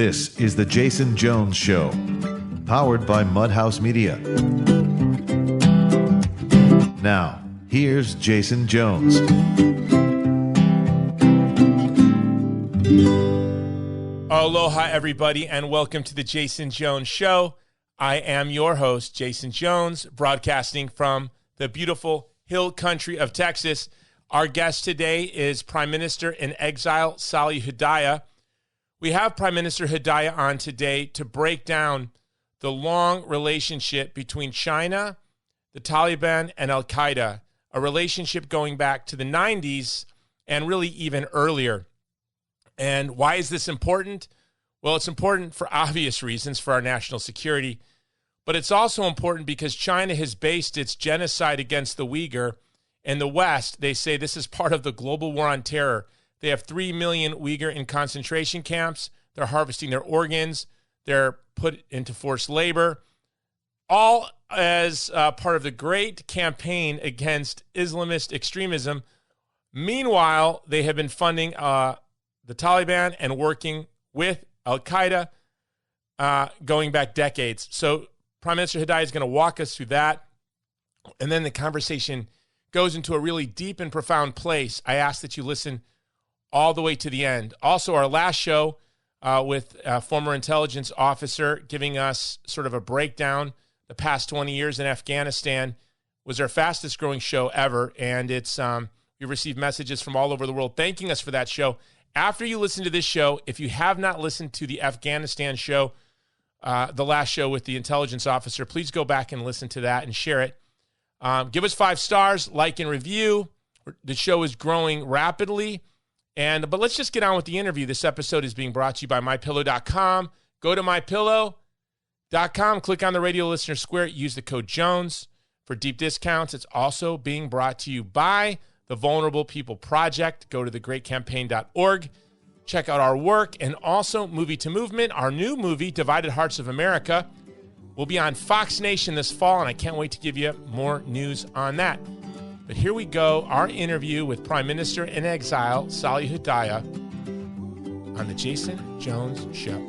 This is The Jason Jones Show, powered by Mudhouse Media. Now, here's Jason Jones. Aloha, everybody, and welcome to The Jason Jones Show. I am your host, Jason Jones, broadcasting from the beautiful hill country of Texas. Our guest today is Prime Minister in exile, Salih Hudayar. We have Prime Minister Hudayar on today to break down the long relationship between China, the Taliban, and Al-Qaeda, a relationship going back to the 90s and really even earlier. And why is this important? Well, it's important for obvious reasons for our national security, but it's also important because China has based its genocide against the Uyghur in the West. They say this is part of the global war on terror. They have 3 million Uyghur in concentration camps. They're harvesting their organs. They're put into forced labor, all as part of the great campaign against Islamist extremism. Meanwhile, they have been funding the Taliban and working with Al-Qaeda going back decades. So Prime Minister Hudayar is going to walk us through that. And then the conversation goes into a really deep and profound place. I ask that you listen all the way to the end. Also, our last show with a former intelligence officer giving us sort of a breakdown the past 20 years in Afghanistan was our fastest growing show ever. And it's we received messages from all over the world thanking us for that show. After you listen to this show, if you have not listened to the Afghanistan show, the last show with the intelligence officer, please go back and listen to that and share it. Give us 5 stars, like and review. The show is growing rapidly. But let's just get on with the interview. This episode is being brought to you by MyPillow.com. Go to MyPillow.com, click on the radio listener square, use the code Jones for deep discounts. It's also being brought to you by the Vulnerable People Project. Go to thegreatcampaign.org. Check out our work. And also Movie to Movement, our new movie, Divided Hearts of America, will be on Fox Nation this fall, and I can't wait to give you more news on that. But here we go, our interview with Prime Minister in exile, Salih Hudayar, on The Jason Jones Show.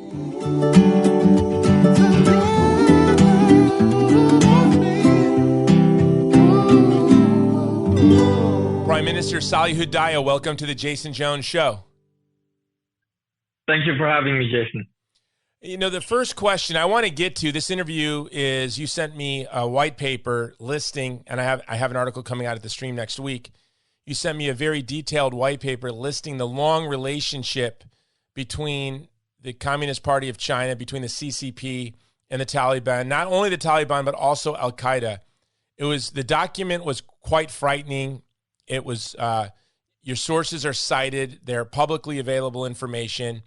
Prime Minister Salih Hudayar, welcome to The Jason Jones Show. Thank you for having me, Jason. You know, the first question I want to get to, this interview is, you sent me a white paper listing, and I have an article coming out at the stream next week. You sent me a very detailed white paper listing the long relationship between the Communist Party of China, between the CCP and the Taliban, not only the Taliban, but also Al-Qaeda. The document was quite frightening. It was, your sources are cited. They're publicly available information.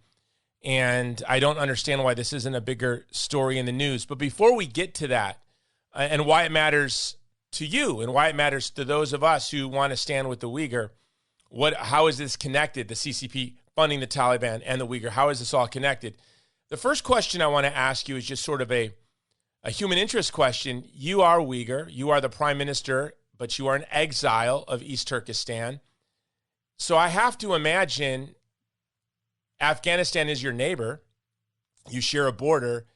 And I don't understand why this isn't a bigger story in the news. But before we get to that, and why it matters to you and why it matters to those of us who want to stand with the Uyghur, how is this connected, the CCP funding the Taliban and the Uyghur? How is this all connected? The first question I want to ask you is just sort of a human interest question. You are Uyghur. You are the prime minister, but you are in exile of East Turkestan. So I have to imagine Afghanistan is your neighbor. You share a border.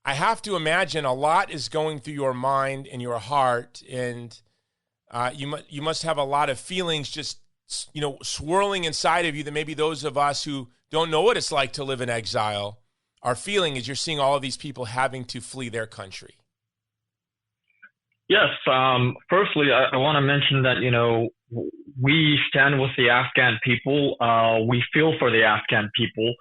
I have to imagine a lot is going through your mind and your heart, and you must have a lot of feelings just, swirling inside of you that maybe those of us who don't know what it's like to live in exile are feeling as you're seeing all of these people having to flee their country. Yes. Firstly, I want to mention that, we stand with the Afghan people. We feel for the Afghan people.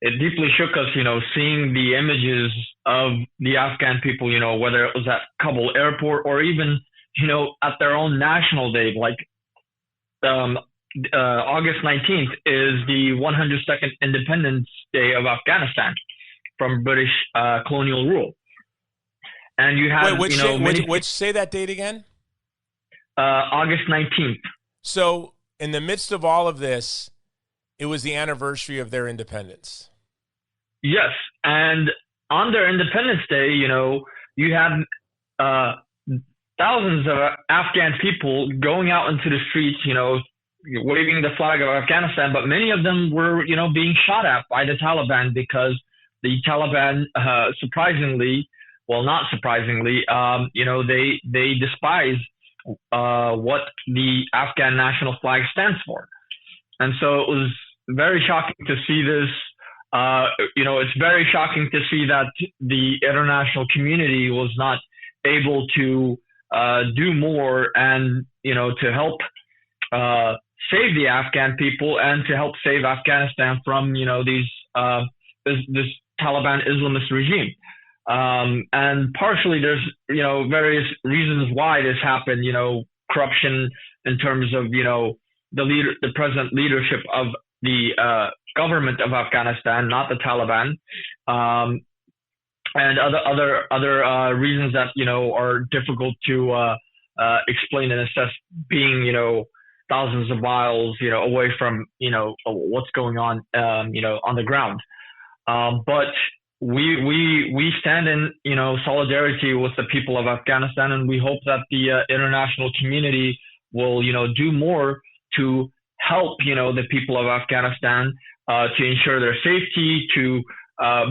It deeply shook us, seeing the images of the Afghan people, whether it was at Kabul airport or even, at their own national day, like August 19th is the 102nd Independence Day of Afghanistan from British colonial rule. And you have, which say that date again? August 19th. So in the midst of all of this, it was the anniversary of their independence. Yes. And on their Independence Day, you had thousands of Afghan people going out into the streets, waving the flag of Afghanistan, but many of them were, being shot at by the Taliban because the Taliban, surprisingly, well, not surprisingly, they despise what the Afghan national flag stands for. And so it was very shocking to see this. It's very shocking to see that the international community was not able to do more and, to help save the Afghan people and to help save Afghanistan from, this Taliban Islamist regime. And partially there's, various reasons why this happened, corruption in terms of, the present leadership of the government of Afghanistan, not the Taliban, and other reasons that, are difficult to explain and assess, being, thousands of miles, away from, what's going on, on the ground. But we stand in, solidarity with the people of Afghanistan, and we hope that the international community will, do more to help, the people of Afghanistan to ensure their safety, to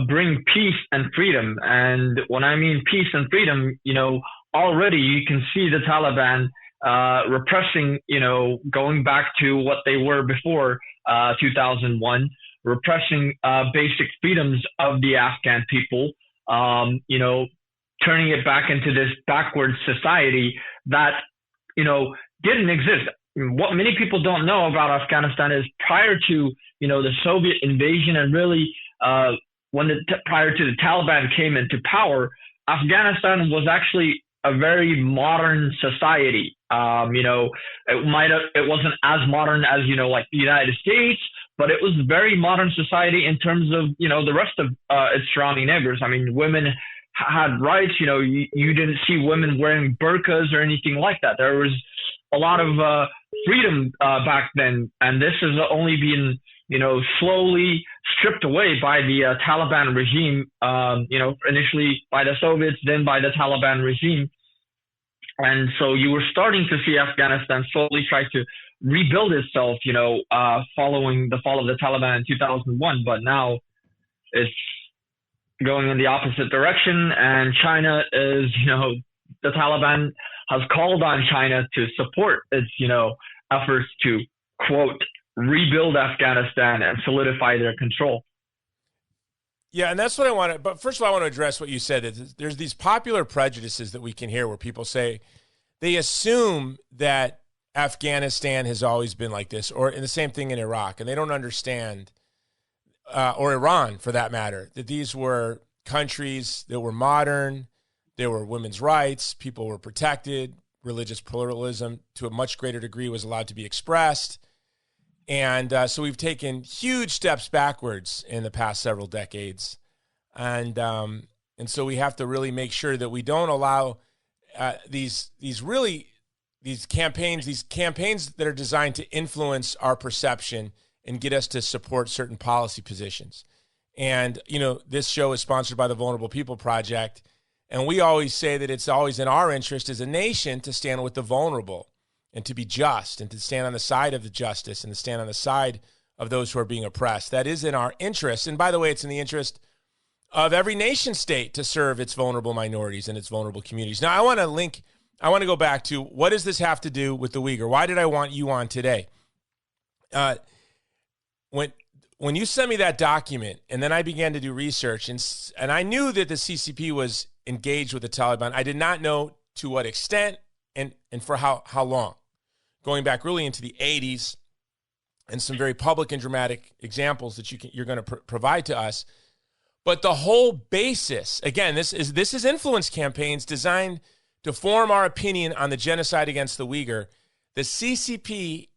bring peace and freedom. And when I mean peace and freedom, already you can see the Taliban repressing, going back to what they were before 2001, repressing basic freedoms of the Afghan people, turning it back into this backward society that, didn't exist. What many people don't know about Afghanistan is prior to, the Soviet invasion and really prior to the Taliban came into power, Afghanistan was actually a very modern society. It wasn't as modern as, like the United States, but it was a very modern society in terms of, the rest of its surrounding neighbors. I mean, women had rights, you didn't see women wearing burqas or anything like that. There was a lot of freedom back then, and this has only been, slowly stripped away by the Taliban regime, initially by the Soviets, then by the Taliban regime. And so you were starting to see Afghanistan slowly try to rebuild itself, following the fall of the Taliban in 2001. But now it's going in the opposite direction, and China is, the Taliban has called on China to support its, efforts to, quote, rebuild Afghanistan and solidify their control. Yeah, and that's what I want to, but first of all, I want to address what you said. There's these popular prejudices that we can hear where people say they assume that Afghanistan has always been like this, or in the same thing in Iraq, and they don't understand, or Iran for that matter, that these were countries that were modern, there were women's rights, people were protected, religious pluralism to a much greater degree was allowed to be expressed. And so we've taken huge steps backwards in the past several decades. And so we have to really make sure that we don't allow these campaigns that are designed to influence our perception and get us to support certain policy positions. And, this show is sponsored by the Vulnerable People Project. And we always say that it's always in our interest as a nation to stand with the vulnerable and to be just and to stand on the side of the justice and to stand on the side of those who are being oppressed. That is in our interest. And by the way, it's in the interest of every nation state to serve its vulnerable minorities and its vulnerable communities. Now, I want to go back to, what does this have to do with the Uyghur? Why did I want you on today? When you sent me that document, and then I began to do research, and I knew that the CCP was engaged with the Taliban. I did not know to what extent and for how long. Going back really into the 80s, and some very public and dramatic examples that you're going to provide to us. But the whole basis, again, this is influence campaigns designed to form our opinion on the genocide against the Uyghur. The CCP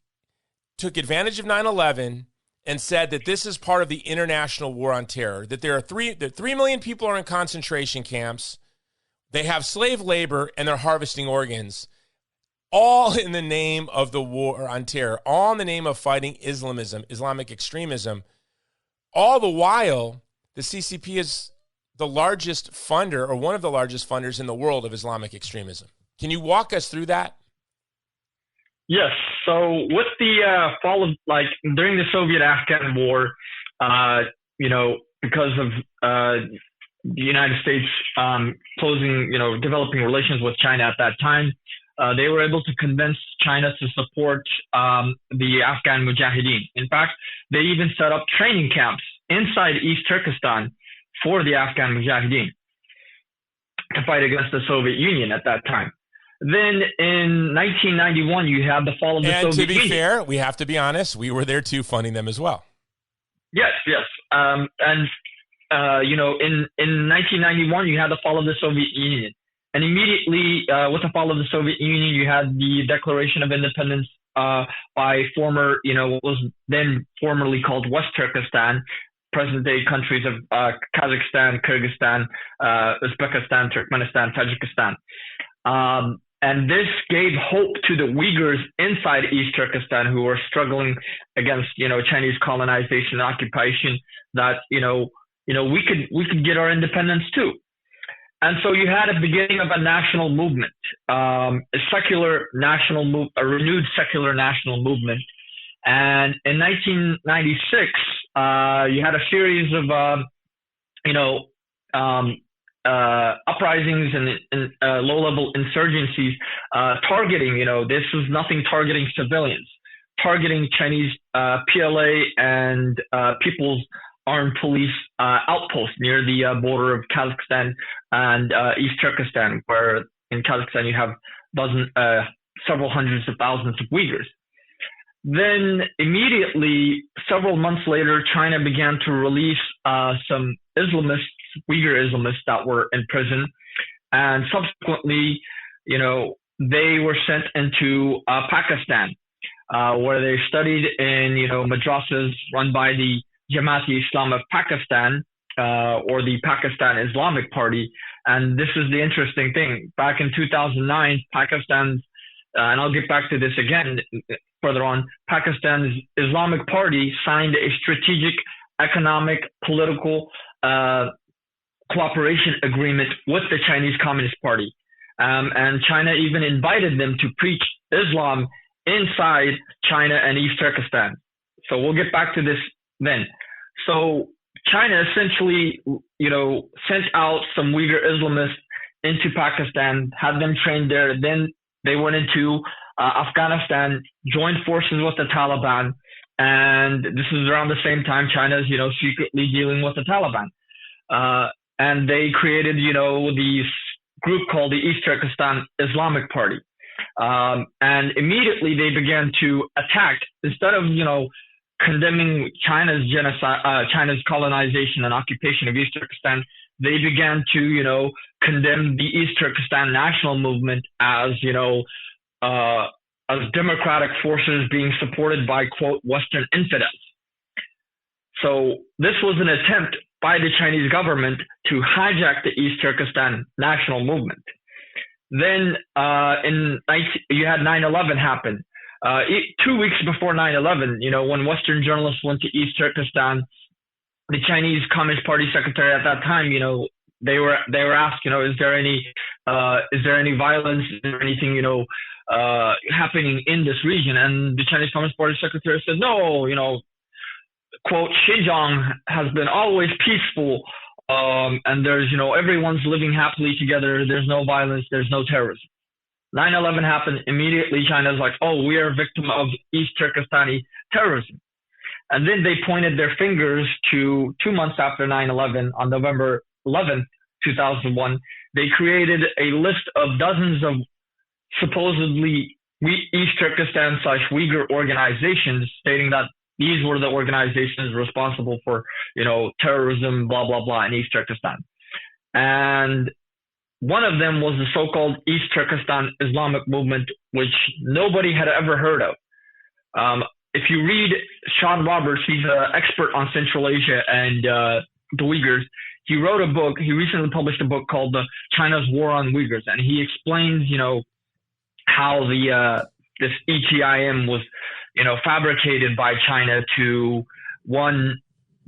took advantage of 9/11 and said that this is part of the international war on terror, that there are 3 million people are in concentration camps, they have slave labor, and they're harvesting organs, all in the name of the war on terror, all in the name of fighting Islamism, Islamic extremism. All the while, the CCP is the largest funder, or one of the largest funders in the world of Islamic extremism. Can you walk us through that? Yes. So with the fall of, like, during the Soviet-Afghan War, because of the United States closing, developing relations with China at that time, they were able to convince China to support the Afghan Mujahideen. In fact, they even set up training camps inside East Turkestan for the Afghan Mujahideen to fight against the Soviet Union at that time. Then in 1991, you had the fall of the Soviet Union. And to be fair, we have to be honest, we were there too, funding them as well. Yes. In 1991, you had the fall of the Soviet Union. And immediately with the fall of the Soviet Union, you had the Declaration of Independence by former, what was then formerly called West Turkestan, present-day countries of Kazakhstan, Kyrgyzstan, Uzbekistan, Turkmenistan, Tajikistan. And this gave hope to the Uyghurs inside East Turkestan who were struggling against, Chinese colonization and occupation, that, we could get our independence too. And so you had a beginning of a national movement, a renewed secular national movement. And in 1996, you had a series of, uprisings and low-level insurgencies targeting, this was nothing targeting civilians, targeting Chinese PLA and People's Armed Police outposts near the border of Kazakhstan and East Turkestan, where in Kazakhstan you have several hundreds of thousands of Uyghurs. Then immediately, several months later, China began to release some Islamists, Uyghur Islamists that were in prison. And subsequently, they were sent into Pakistan, where they studied in, madrasas run by the Jamaat-e-Islam of Pakistan, or the Pakistan Islamic Party. And this is the interesting thing. Back in 2009, Pakistan's, and I'll get back to this again further on, Pakistan's Islamic Party signed a strategic, economic, political cooperation agreement with the Chinese Communist Party. And China even invited them to preach Islam inside China and East Turkestan. So we'll get back to this then. So China essentially, sent out some Uyghur Islamists into Pakistan, had them trained there. Then they went into Afghanistan, joined forces with the Taliban. And this is around the same time China's, secretly dealing with the Taliban. And they created, this group called the East Turkestan Islamic Party. And immediately they began to attack, instead of, condemning China's genocide, China's colonization and occupation of East Turkestan, they began to, condemn the East Turkestan national movement as, as democratic forces being supported by, quote, Western infidels. So this was an attempt by the Chinese government to hijack the East Turkestan national movement. Then you had 9/11 happen. 2 weeks before 9/11, when Western journalists went to East Turkestan, the Chinese Communist Party secretary at that time, they were asked, is there any violence, is there anything, happening in this region? And the Chinese Communist Party secretary said, no, quote, Xinjiang has been always peaceful, and there's, everyone's living happily together. There's no violence. There's no terrorism. 9/11 happened. Immediately, China's like, oh, we are a victim of East Turkestani terrorism. And then they pointed their fingers to 2 months after 9/11, on November 11th, 2001, they created a list of dozens of supposedly East Turkestan / Uyghur organizations, stating that these were the organizations responsible for, terrorism, blah, blah, blah, in East Turkestan. And one of them was the so-called East Turkestan Islamic movement, which nobody had ever heard of. If you read Sean Roberts, he's an expert on Central Asia and the Uyghurs. He wrote a book. He recently published a book called China's War on Uyghurs, and he explains, how this ETIM was, fabricated by China to, one,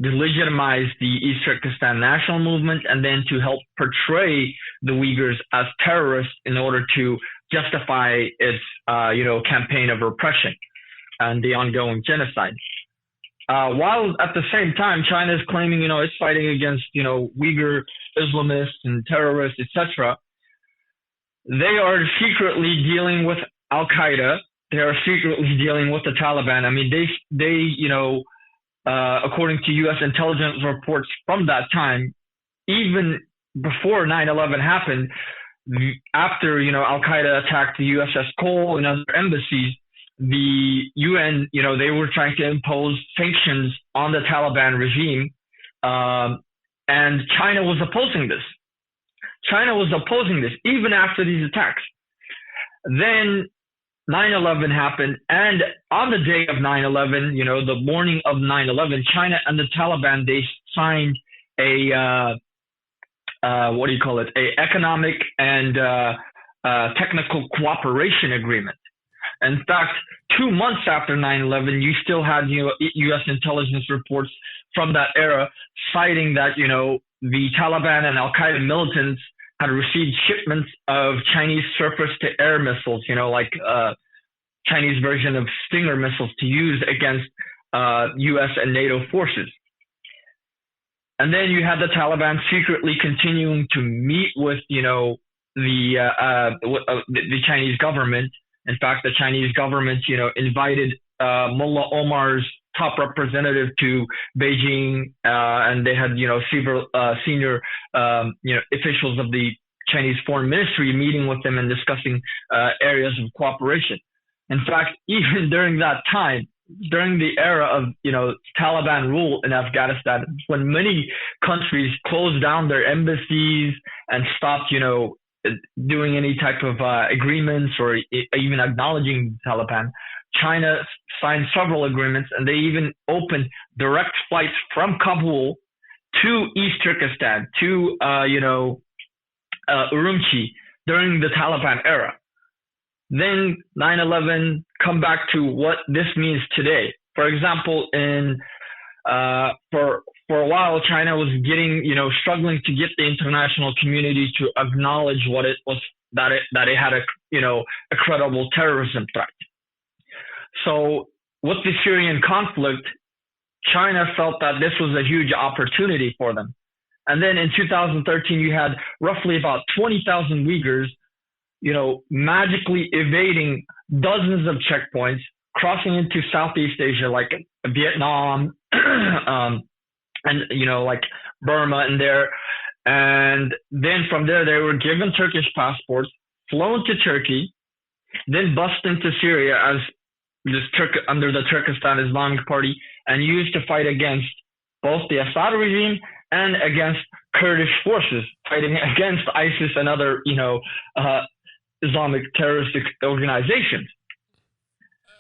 delegitimize the East Turkestan national movement, and then to help portray the Uyghurs as terrorists in order to justify its campaign of repression and the ongoing genocide. While at the same time, China is claiming, it's fighting against, Uyghur Islamists and terrorists, etc. They are secretly dealing with Al-Qaeda. They are secretly dealing with the Taliban. I mean, according to U.S. intelligence reports from that time, even before 9/11 happened, after, Al-Qaeda attacked the USS Cole and other embassies, the UN, they were trying to impose sanctions on the Taliban regime, and China was opposing this. Even after these attacks. Then 9/11 happened, and on the day of 9/11, the morning of 9/11, China and the Taliban, they signed a economic and technical cooperation agreement. In fact, 2 months after 9/11, you still had U.S. intelligence reports from that era citing that the Taliban and Al-Qaeda militants had received shipments of Chinese surface-to-air missiles, Chinese version of Stinger missiles to use against U.S. and NATO forces. And then you had the Taliban secretly continuing to meet with, the Chinese government. In fact, the Chinese government, invited Mullah Omar's top representative to Beijing, and they had, several senior, officials of the Chinese Foreign Ministry meeting with them and discussing areas of cooperation. In fact, even during that time, during the era of, Taliban rule in Afghanistan, when many countries closed down their embassies and stopped, doing any type of agreements or even acknowledging the Taliban, China signed several agreements, and they even opened direct flights from Kabul to East Turkestan, to Urumqi during the Taliban era. Then 9/11, come back to what this means today. For example, for a while, China was struggling to get the international community to acknowledge what it was, that it had a credible terrorism threat. So with the Syrian conflict, China felt that this was a huge opportunity for them. And then in 2013, you had roughly about 20,000 Uyghurs, magically evading dozens of checkpoints, crossing into Southeast Asia, like Vietnam, and, like Burma and there. And then from there, they were given Turkish passports, flown to Turkey, then bussed into Syria as under the Turkestan Islamic Party, and used to fight against both the Assad regime and against Kurdish forces fighting against ISIS and other, Islamic terroristic organizations.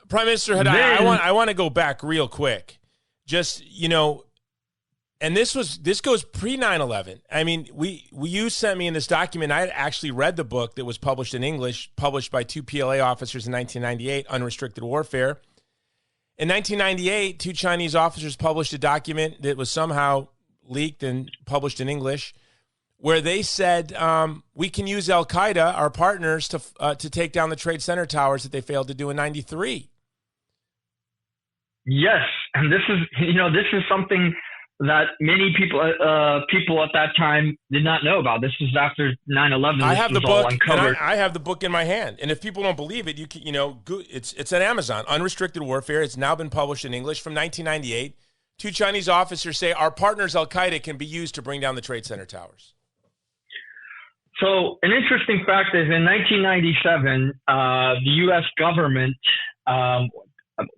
Prime Minister Hudayar, I want to go back real quick. Just, and this goes pre 9/11. I mean, you sent me in this document. I had actually read the book that was published in English, published by two PLA officers in 1998, Unrestricted Warfare. In 1998, two Chinese officers published a document that was somehow leaked and published in English, where they said we can use Al-Qaeda, our partners, to take down the Trade Center towers that they failed to do in 93. Yes, and this is something that many people at that time did not know about. This was after 9/11. I have the book, and I have the book in my hand. And if people don't believe it, it's at Amazon. Unrestricted Warfare. It's now been published in English from 1998. Two Chinese officers say our partners Al-Qaeda can be used to bring down the Trade Center towers. So an interesting fact is in 1997, the U.S. government,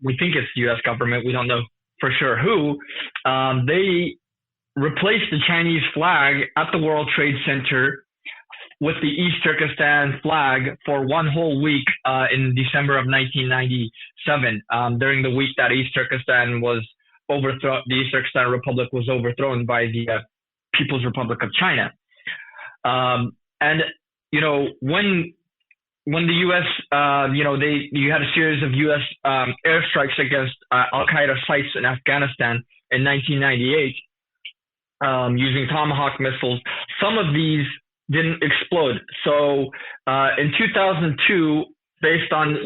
we think it's the U.S. government, we don't know for sure who, they replaced the Chinese flag at the World Trade Center with the East Turkestan flag for one whole week in December of 1997, during the week that East Turkestan was overthrown. The East Turkestan Republic was overthrown by the People's Republic of China. And when the U.S., you had a series of U.S. airstrikes against Al-Qaeda sites in Afghanistan in 1998 using Tomahawk missiles. Some of these didn't explode. So in 2002, based on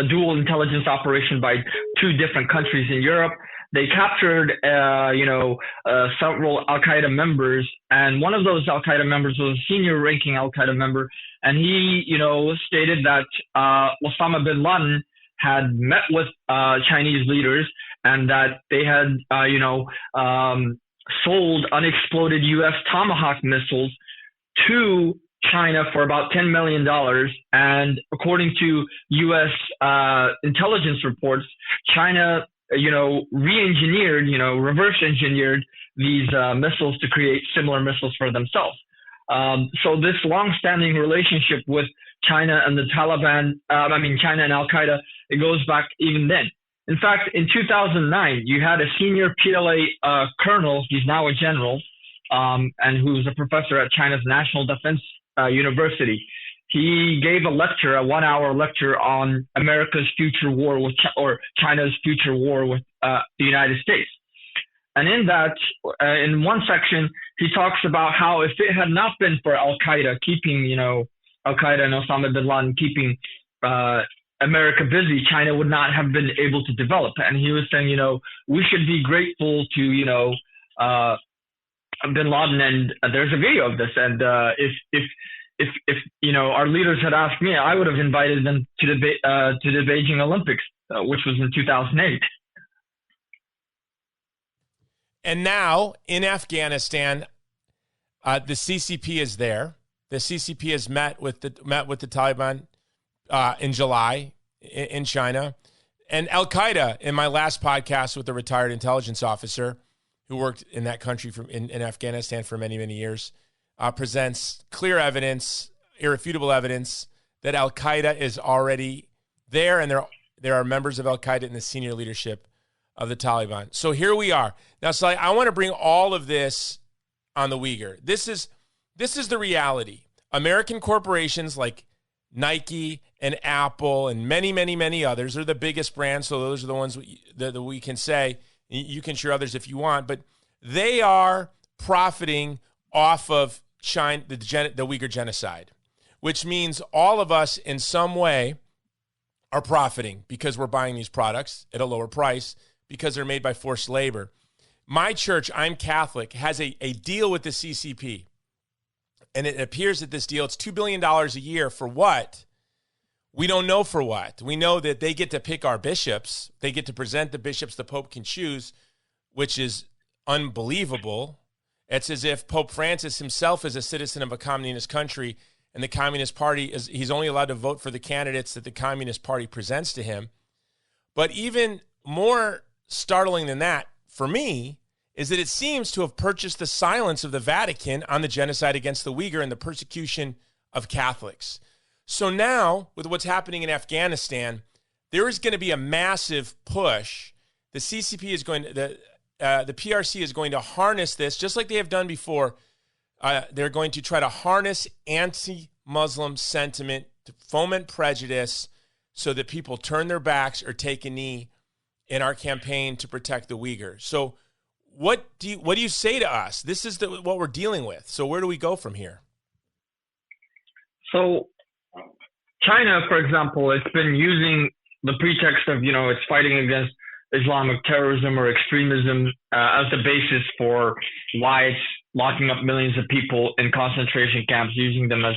a dual intelligence operation by two different countries in Europe, they captured several Al-Qaeda members, and one of those Al-Qaeda members was a senior-ranking Al-Qaeda member, and he stated that Osama bin Laden had met with Chinese leaders and that they had sold unexploded U.S. Tomahawk missiles to China for about $10 million. And according to U.S. Intelligence reports, China, reverse engineered these missiles to create similar missiles for themselves. So this long-standing relationship with China and the Taliban, China and Al-Qaeda, it goes back even then. In fact, in 2009, you had a senior PLA colonel, he's now a general, and who's a professor at China's National Defense University. He gave a 1-hour lecture on America's future war with, or China's future war with the United States. And in that, in one section, he talks about how if it had not been for Al-Qaeda keeping, Al-Qaeda and Osama bin Laden keeping America busy, China would not have been able to develop. And he was saying, we should be grateful to, bin Laden. And there's a video of this. And if our leaders had asked me, I would have invited them to the Beijing Olympics, which was in 2008. And now in Afghanistan, the CCP is there. The CCP has met with the Taliban in July in China. And Al-Qaeda, in my last podcast with a retired intelligence officer who worked in that country in Afghanistan for many, many years, presents clear evidence, irrefutable evidence that Al-Qaeda is already there, and there are members of Al-Qaeda in the senior leadership of the Taliban. So here we are. Now, Salih, I want to bring all of this on the Uyghur. This is the reality. American corporations like Nike and Apple and many, many, many others are the biggest brands, so those are the ones that we can say. You can share others if you want, but they are profiting off of China, the Uyghur genocide, which means all of us in some way are profiting because we're buying these products at a lower price because they're made by forced labor. My church, I'm Catholic, has a deal with the CCP. And it appears that this deal, it's $2 billion a year for what? We don't know for what. We know that they get to pick our bishops. They get to present the bishops the Pope can choose, which is unbelievable. It's as if Pope Francis himself is a citizen of a communist country, and the Communist Party, he's only allowed to vote for the candidates that the Communist Party presents to him. But even more startling than that, for me, is that it seems to have purchased the silence of the Vatican on the genocide against the Uyghur and the persecution of Catholics. So now, with what's happening in Afghanistan, there is going to be a massive push. The CCP is going to, the PRC is going to harness this, just like they have done before. They're going to try to harness anti-Muslim sentiment to foment prejudice so that people turn their backs or take a knee in our campaign to protect the Uyghur. So what do you say to us? This is what we're dealing with. So where do we go from here? So China, for example, it's been using the pretext of, it's fighting against Islamic terrorism or extremism as the basis for why it's locking up millions of people in concentration camps, using them as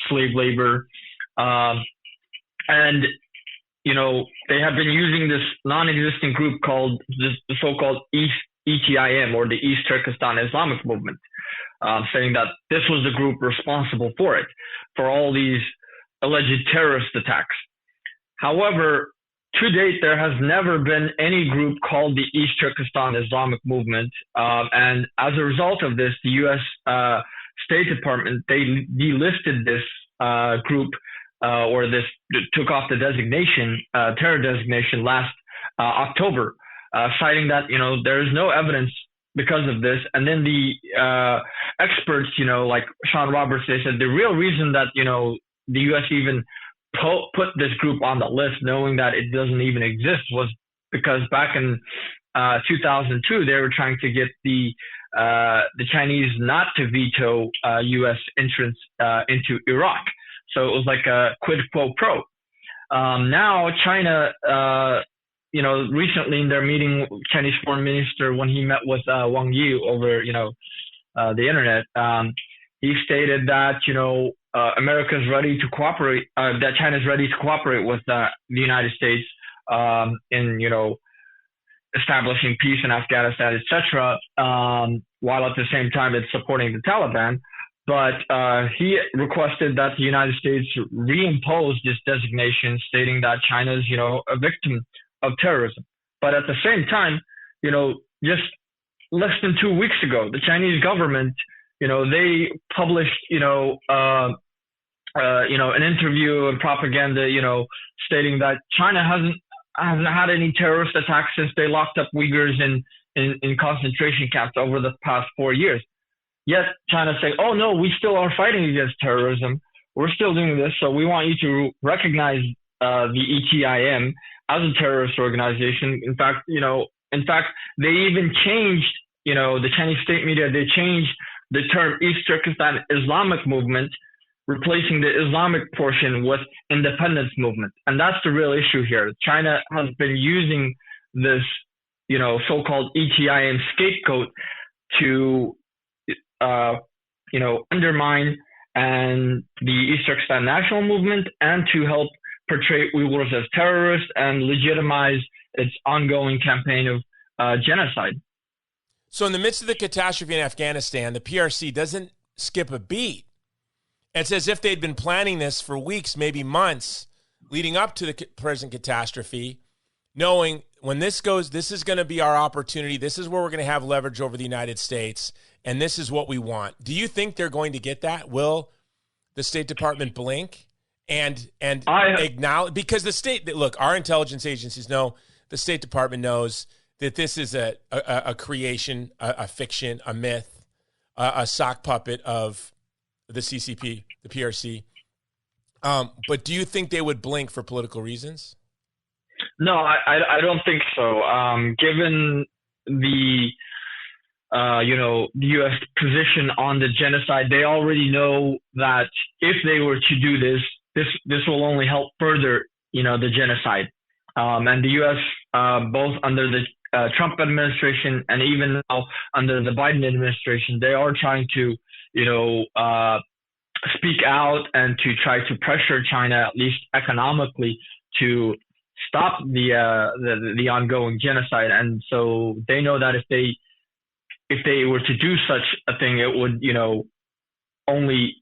slave labor. And they have been using this non-existent group called the so-called ETIM, or the East Turkestan Islamic Movement, saying that this was the group responsible for all these alleged terrorist attacks. However, to date, there has never been any group called the East Turkestan Islamic Movement. And as a result of this, the U.S. State Department, they delisted this group, or this took off the designation, terror designation last October, citing that, there is no evidence because of this. And then the experts, like Sean Roberts, they said the real reason that, the U.S. even put this group on the list, knowing that it doesn't even exist, was because back in 2002, they were trying to get the the Chinese not to veto U.S. entrance into Iraq. So it was like a quid pro quo. Now China, recently in their meeting, Chinese foreign minister, when he met with Wang Yi over, the internet, he stated that, America's ready to cooperate, that China's ready to cooperate with the United States in, establishing peace in Afghanistan, etc., while at the same time it's supporting the Taliban. But he requested that the United States reimpose this designation, stating that China is, a victim of terrorism. But at the same time, just less than 2 weeks ago, the Chinese government, they published, an interview and propaganda, stating that China hasn't had any terrorist attacks since they locked up Uyghurs in concentration camps over the past 4 years. Yet China saying, oh no, we still are fighting against terrorism. We're still doing this. So we want you to recognize the ETIM as a terrorist organization. In fact, they even changed, the Chinese state media, they changed the term East Turkestan Islamic Movement, replacing the Islamic portion with independence movement. And that's the real issue here. China has been using this, so-called ETIM scapegoat to, undermine and the East Turkestan National Movement, and to help portray Uyghurs as terrorists and legitimize its ongoing campaign of genocide. So in the midst of the catastrophe in Afghanistan, the PRC doesn't skip a beat. It's as if they'd been planning this for weeks, maybe months, leading up to the present catastrophe, knowing when this goes, this is going to be our opportunity. This is where we're going to have leverage over the United States, and this is what we want. Do you think they're going to get that? Will the State Department blink and acknowledge? Because look, our intelligence agencies know, the State Department knows that this is a creation, a fiction, a myth, a sock puppet of the CCP, the PRC. But do you think they would blink for political reasons? No, I don't think so. Given the the U.S. position on the genocide, they already know that if they were to do this will only help further the genocide. And the U.S. Both under the Trump administration and even now under the Biden administration, they are trying to speak out and to try to pressure China, at least economically, to stop the ongoing genocide. And so they know that if they were to do such a thing, it would only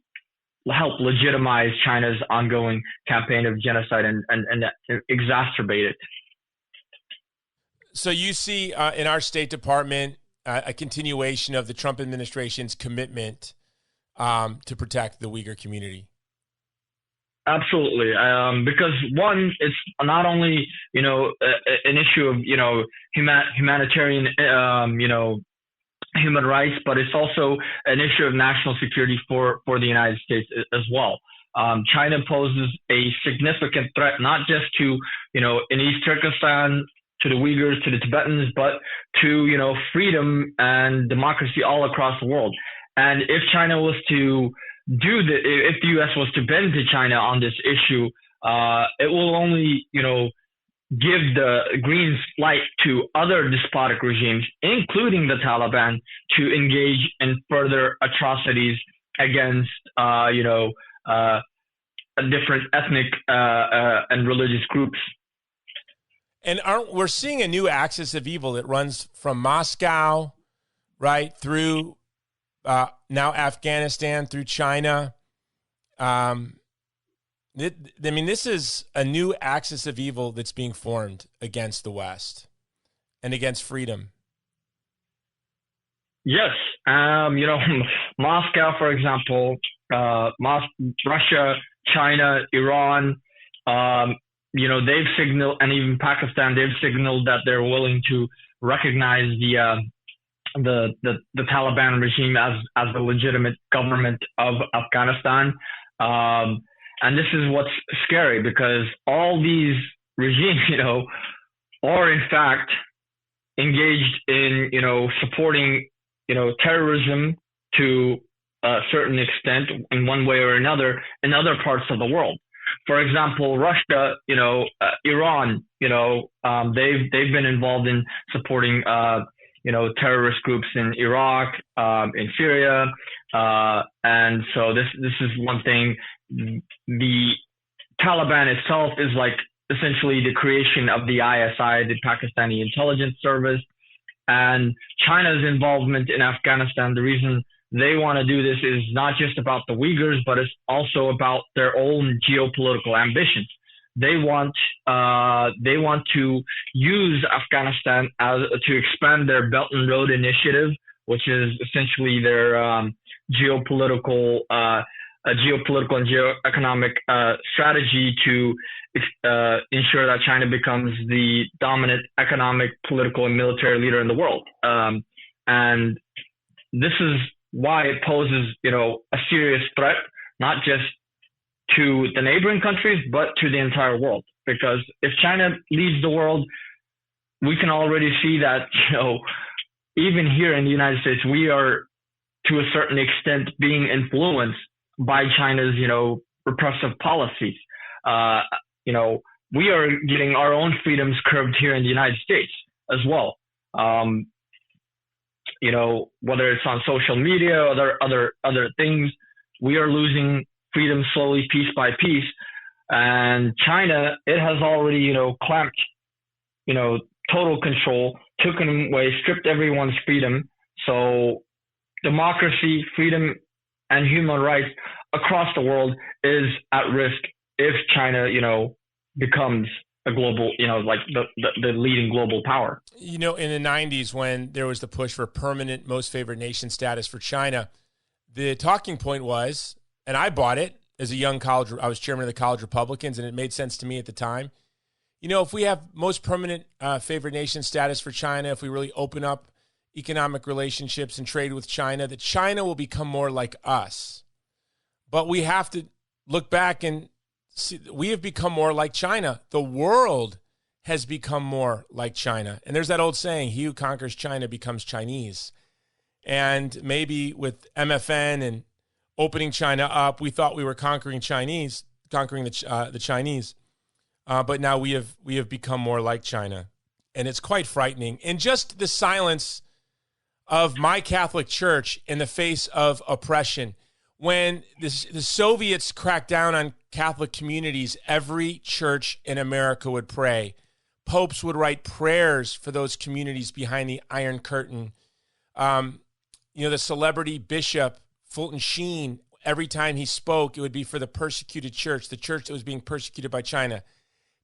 help legitimize China's ongoing campaign of genocide and exacerbate it. So you see in our State Department a continuation of the Trump administration's commitment to protect the Uyghur community. Absolutely, because one, it's not only an issue of humanitarian human rights, but it's also an issue of national security for the United States as well. China poses a significant threat, not just to in East Turkestan, to the Uyghurs, to the Tibetans, but to freedom and democracy all across the world. And if China was to if the U.S. was to bend to China on this issue, it will only, give the green light to other despotic regimes, including the Taliban, to engage in further atrocities against, different ethnic and religious groups. And we're seeing a new axis of evil that runs from Moscow, right, through now Afghanistan, through China. This is a new axis of evil that's being formed against the West and against freedom. Yes. Moscow, for example, Russia, China, Iran, they've signaled, and even Pakistan, they've signaled that they're willing to recognize the Taliban regime as the legitimate government of Afghanistan. And this is what's scary, because all these regimes, are in fact engaged in, supporting, terrorism to a certain extent in one way or another in other parts of the world. For example, Russia, Iran, they've been involved in supporting, terrorist groups in Iraq, in Syria, and so this is one thing. The Taliban itself is like essentially the creation of the ISI, the Pakistani intelligence service, and China's involvement in Afghanistan. The reason they want to do this is not just about the Uyghurs, but it's also about their own geopolitical ambitions. They want to use Afghanistan to expand their Belt and Road Initiative, which is essentially their geopolitical and geoeconomic strategy to ensure that China becomes the dominant economic, political, and military leader in the world. And this is why it poses, a serious threat, not just to the neighboring countries, but to the entire world. Because if China leads the world, we can already see that, even here in the United States, we are to a certain extent being influenced by China's, repressive policies. We are getting our own freedoms curbed here in the United States as well. Whether it's on social media or other things, we are losing freedom slowly, piece by piece. And China, it has already, clamped, total control, taken away, stripped everyone's freedom. So democracy, freedom, and human rights across the world is at risk if China, becomes a global, like the leading global power. In the 90s, when there was the push for permanent most favored nation status for China, the talking point was, and I bought it as a young I was chairman of the College Republicans, and it made sense to me at the time. If we have most permanent favored nation status for China, if we really open up economic relationships and trade with China, that China will become more like us. But we have to look back and see, we have become more like China. The world has become more like China. And there's that old saying, he who conquers China becomes Chinese. And maybe with MFN and opening China up, we thought we were conquering the Chinese. But now we have become more like China. And it's quite frightening. And just the silence of my Catholic Church in the face of oppression. When the Soviets cracked down on Catholic communities, every church in America would pray. Popes would write prayers for those communities behind the Iron Curtain. The celebrity bishop, Fulton Sheen, every time he spoke, it would be for the persecuted church, the church that was being persecuted by China.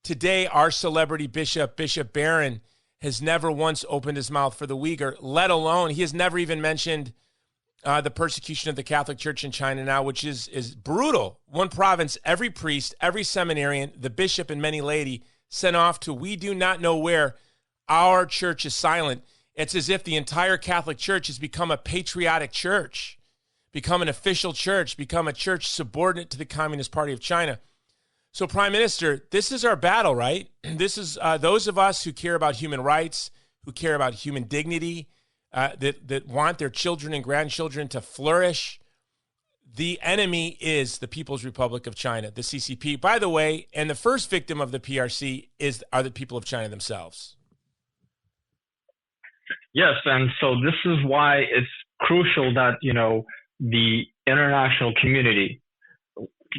Today, our celebrity bishop, Bishop Barron, has never once opened his mouth for the Uyghur, let alone, he has never even mentioned the persecution of the Catholic Church in China now, which is brutal. One province, every priest, every seminarian, the bishop, and many laity sent off to we do not know where. Our church is silent. It's as if the entire Catholic Church has become a patriotic church, become an official church, become a church subordinate to the Communist Party of China. So, Prime Minister, this is our battle, right? This is those of us who care about human rights, who care about human dignity, that want their children and grandchildren to flourish. The enemy is the People's Republic of China, the CCP. By the way, and the first victim of the PRC are the people of China themselves. Yes, and so this is why it's crucial that, the international community,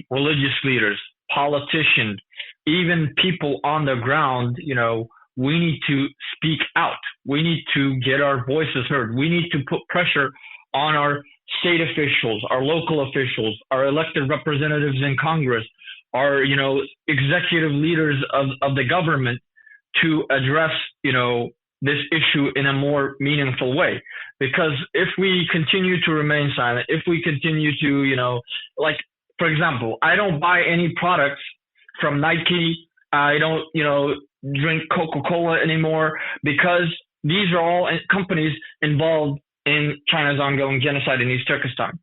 religious leaders, politicians, even people on the ground, we need to speak out. We need to get our voices heard. We need to put pressure on our state officials, our local officials, our elected representatives in Congress, our, executive leaders of the government to address, this issue in a more meaningful way. Because if we continue to remain silent, if we continue to, for example, I don't buy any products from Nike. I don't, drink Coca-Cola anymore because these are all companies involved in China's ongoing genocide in East Turkestan.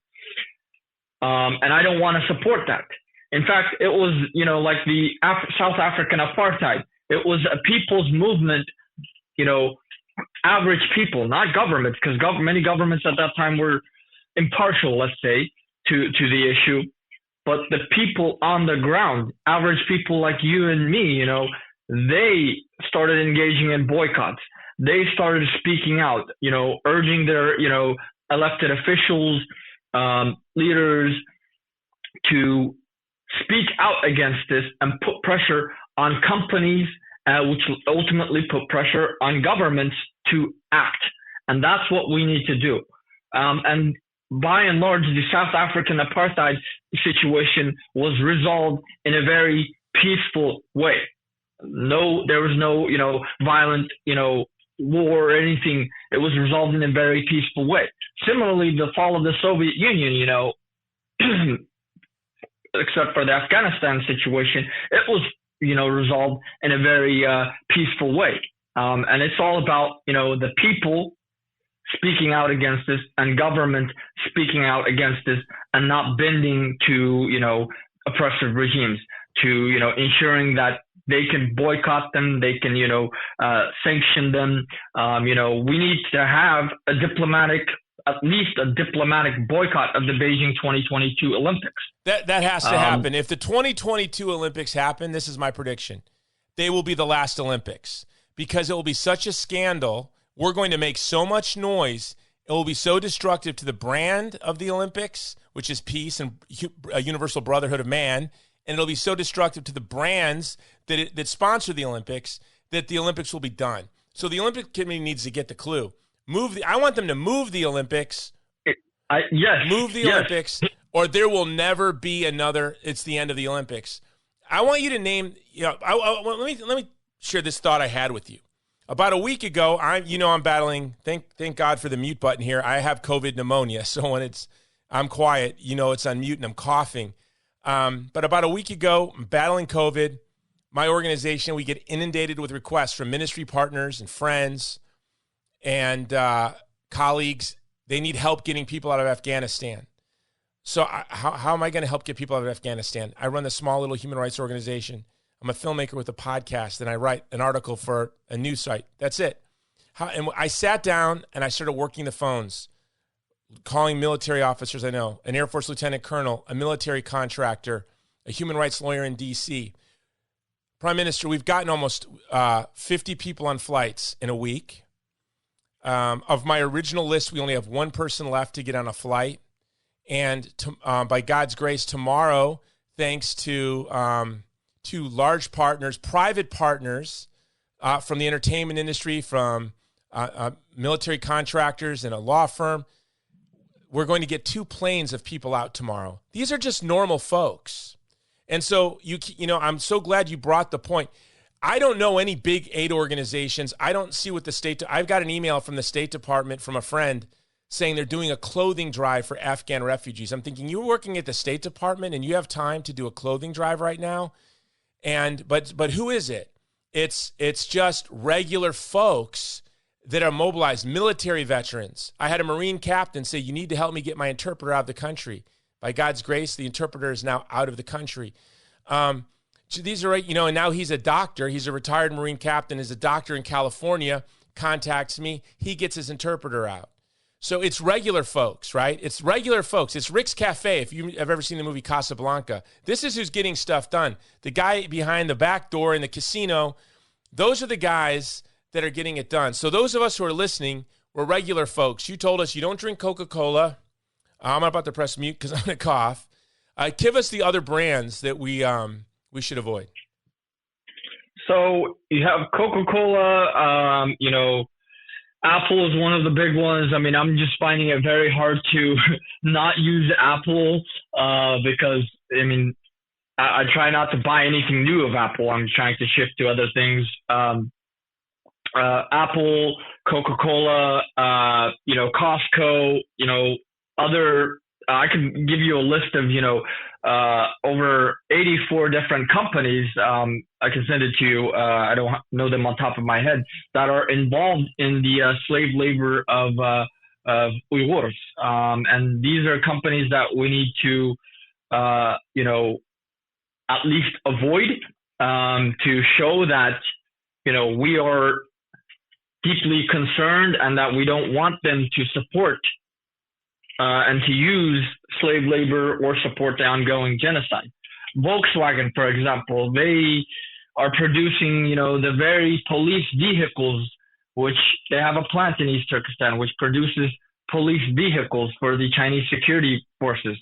And I don't want to support that. In fact, it was, like the South African apartheid. It was a people's movement, average people, not governments, because many governments at that time were impartial, let's say, to the issue. But the people on the ground, average people like you and me, they started engaging in boycotts. They started speaking out, urging their, elected officials, leaders to speak out against this and put pressure on companies, which ultimately put pressure on governments to act. And that's what we need to do. And by and large, the South African apartheid situation was resolved in a very peaceful way. There was no, violent, war or anything. It was resolved in a very peaceful way. Similarly, the fall of the Soviet Union, except for the Afghanistan situation, it was, resolved in a very peaceful way. And it's all about, the people speaking out against this and government speaking out against this and not bending to, oppressive regimes, to, ensuring that they can boycott them, they can, sanction them. We need to have at least a diplomatic boycott of the Beijing 2022 Olympics. That has to happen. If the 2022 Olympics happen, this is my prediction, they will be the last Olympics, because it will be such a scandal. We're going to make so much noise. It will be so destructive to the brand of the Olympics, which is peace and a universal brotherhood of man. And it'll be so destructive to the brands that sponsor the Olympics that the Olympics will be done. So the Olympic Committee needs to get the clue. I want them to move the Olympics. Olympics, or there will never be another. It's the end of the Olympics. I want you to name. Let me share this thought I had with you. About a week ago, I'm battling. Thank God for the mute button here. I have COVID pneumonia, so when I'm quiet, it's on mute and I'm coughing. But about a week ago, I'm battling COVID. My organization, we get inundated with requests from ministry partners and friends and colleagues. They need help getting people out of Afghanistan. So how am I going to help get people out of Afghanistan? I run a small little human rights organization. I'm a filmmaker with a podcast, and I write an article for a news site. That's it. And I sat down and I started working the phones, calling military officers I know, an Air Force lieutenant colonel, a military contractor, a human rights lawyer in D.C. Prime Minister, we've gotten almost 50 people on flights in a week. Of my original list, we only have one person left to get on a flight. And by God's grace, tomorrow, thanks to large partners, private partners from the entertainment industry, from military contractors and a law firm, we're going to get 2 planes of people out tomorrow. These are just normal folks. And so, I'm so glad you brought the point. I don't know any big aid organizations. I don't see what I've got an email from the State Department from a friend saying they're doing a clothing drive for Afghan refugees. I'm thinking, you're working at the State Department and you have time to do a clothing drive right now? But who is it? It's just regular folks that are mobilized, military veterans. I had a Marine captain say, you need to help me get my interpreter out of the country. By God's grace, the interpreter is now out of the country. These are, and now he's a doctor. He's a retired Marine captain, is a doctor in California, contacts me. He gets his interpreter out. So it's regular folks, right? It's regular folks. It's Rick's Cafe, if you have ever seen the movie Casablanca. This is who's getting stuff done. The guy behind the back door in the casino, those are the guys that are getting it done. So those of us who are listening, we're regular folks. You told us you don't drink Coca-Cola. I'm about to press mute because I'm going to cough. Give us the other brands that we should avoid. So you have Coca-Cola, Apple is one of the big ones. I mean, I'm just finding it very hard to not use Apple because, I try not to buy anything new of Apple. I'm trying to shift to other things. Apple, Coca-Cola, Costco, other. I could give you a list of, over 84 different companies. I can send it to you. I don't know them on top of my head, that are involved in the slave labor of Uyghurs. And these are companies that we need to, at least avoid to show that, we are deeply concerned and that we don't want them to support and to use slave labor or support the ongoing genocide. Volkswagen, for example, they are producing, the very police vehicles, which they have a plant in East Turkestan, which produces police vehicles for the Chinese security forces.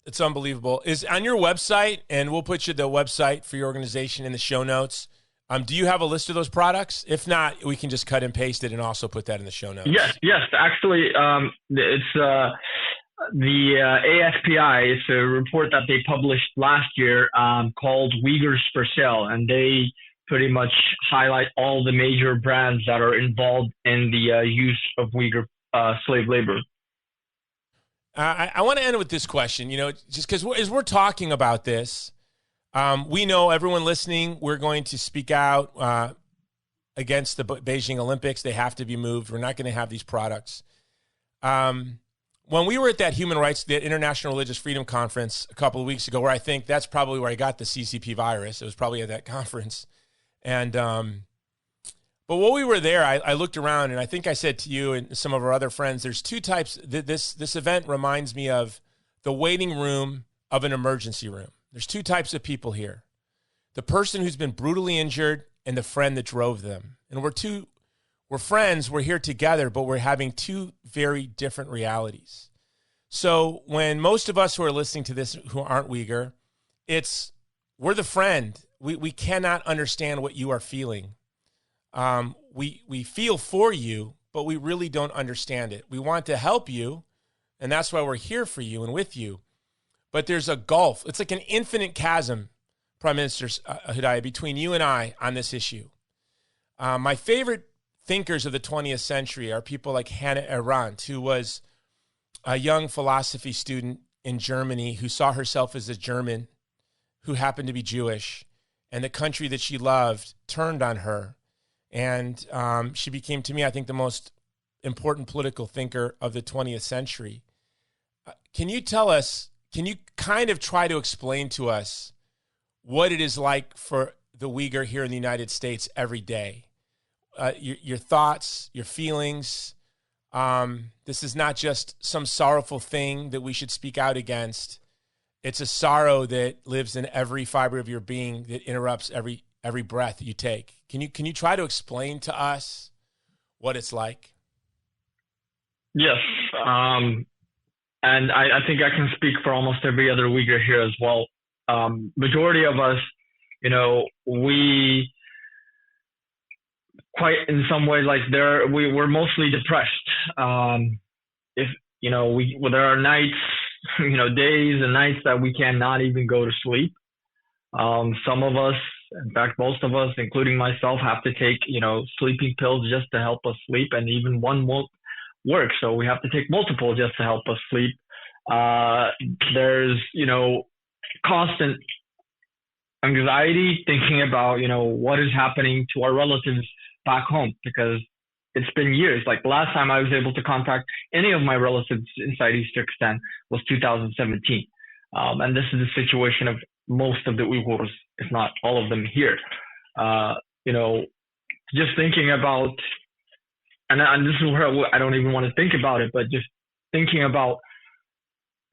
It's unbelievable. Is on your website, and we'll put you the website for your organization in the show notes. Do you have a list of those products? If not, we can just cut and paste it and also put that in the show notes. Yes. Actually, it's the AFPI. It's a report that they published last year called Uyghurs for Sale, and they pretty much highlight all the major brands that are involved in the use of Uyghur slave labor. I want to end with this question, just because as we're talking about this, we know everyone listening, we're going to speak out against the Beijing Olympics. They have to be moved. We're not going to have these products. When we were at that the International Religious Freedom Conference a couple of weeks ago, where I think that's probably where I got the CCP virus. It was probably at that conference. And but while we were there, I looked around, and I think I said to you and some of our other friends, there's two types. This event reminds me of the waiting room of an emergency room. There's two types of people here: the person who's been brutally injured and the friend that drove them. And we're friends. We're here together, but we're having two very different realities. So when most of us who are listening to this who aren't Uyghur, we're the friend. We cannot understand what you are feeling. We feel for you, but we really don't understand it. We want to help you, and that's why we're here for you and with you. But there's a gulf. It's like an infinite chasm, Prime Minister Hudayar, between you and I on this issue. My favorite thinkers of the 20th century are people like Hannah Arendt, who was a young philosophy student in Germany who saw herself as a German who happened to be Jewish, and the country that she loved turned on her. And she became, to me, I think, the most important political thinker of the 20th century. Can you kind of try to explain to us what it is like for the Uyghur here in the United States every day? Your thoughts, your feelings. This is not just some sorrowful thing that we should speak out against. It's a sorrow that lives in every fiber of your being, that interrupts every breath you take. Can you try to explain to us what it's like? Yes. And I think I can speak for almost every other Uyghur here as well. Majority of us, we quite in some ways we're mostly depressed. There are nights, days and nights that we cannot even go to sleep. Some of us, in fact, most of us, including myself, have to take, sleeping pills just to help us sleep, and even one won't work. So we have to take multiple just to help us sleep. There's, constant anxiety thinking about, what is happening to our relatives back home, because it's been years. Like the last time I was able to contact any of my relatives inside East Turkestan was 2017. And this is the situation of most of the Uyghurs, if not all of them here. Just thinking about, and this is where I don't even want to think about it, but just thinking about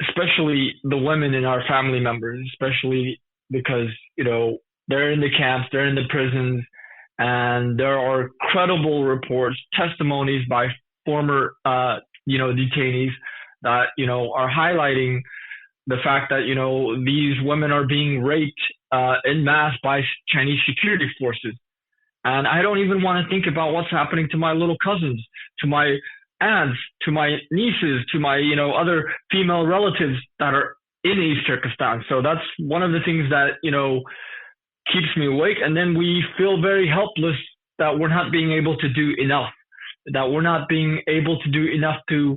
especially the women in our family members, especially because, they're in the camps, they're in the prisons, and there are credible reports, testimonies by former, detainees that, are highlighting the fact that, these women are being raped en masse by Chinese security forces. And I don't even want to think about what's happening to my little cousins, to my aunts, to my nieces, to my, other female relatives that are in East Turkestan. So that's one of the things that, keeps me awake. And then we feel very helpless that we're not being able to do enough, that we're not being able to do enough to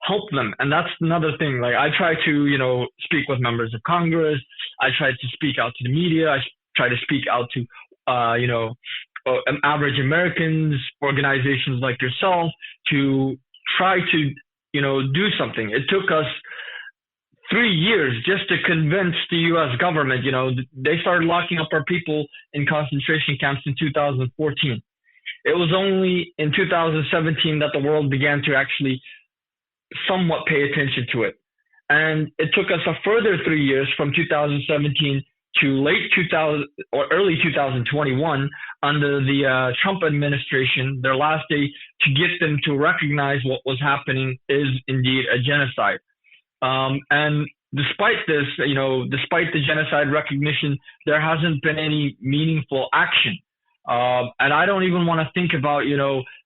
help them. And that's another thing. Like I try to, speak with members of Congress. I try to speak out to the media. I try to speak out to, average Americans, organizations like yourself, to try to, do something. It took us 3 years just to convince the U.S. government. They started locking up our people in concentration camps in 2014. It was only in 2017 that the world began to actually somewhat pay attention to it. And it took us a further 3 years from 2017 to late 2000 or early 2021 under the Trump administration, their last day, to get them to recognize what was happening is indeed a genocide. And despite this, despite the genocide recognition, there hasn't been any meaningful action. And I don't even want to think about,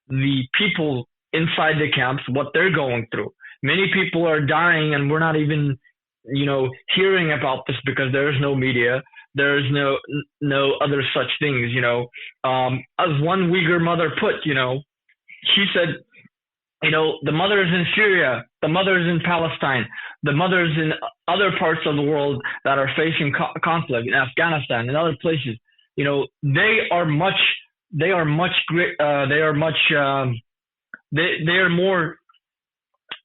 the people inside the camps, what they're going through. Many people are dying, and we're not even, hearing about this because there is no media. There is no other such things, As one Uyghur mother put, she said, the mothers in Syria, the mothers in Palestine, the mothers in other parts of the world that are facing conflict in Afghanistan and other places, they are more, they are more,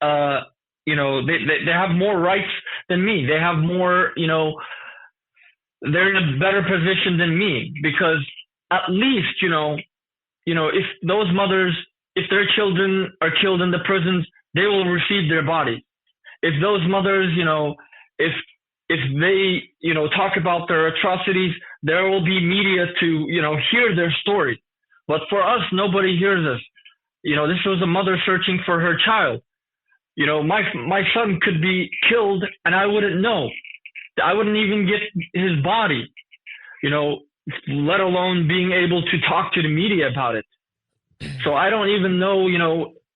they have more rights than me. They have more, they're in a better position than me, because at least, if those mothers, if their children are killed in the prisons, they will receive their bodies. If those mothers, if they, talk about their atrocities, there will be media to, hear their story. But for us, nobody hears us. This was a mother searching for her child. My son could be killed and I wouldn't know. I wouldn't even get his body, let alone being able to talk to the media about it. So I don't even know,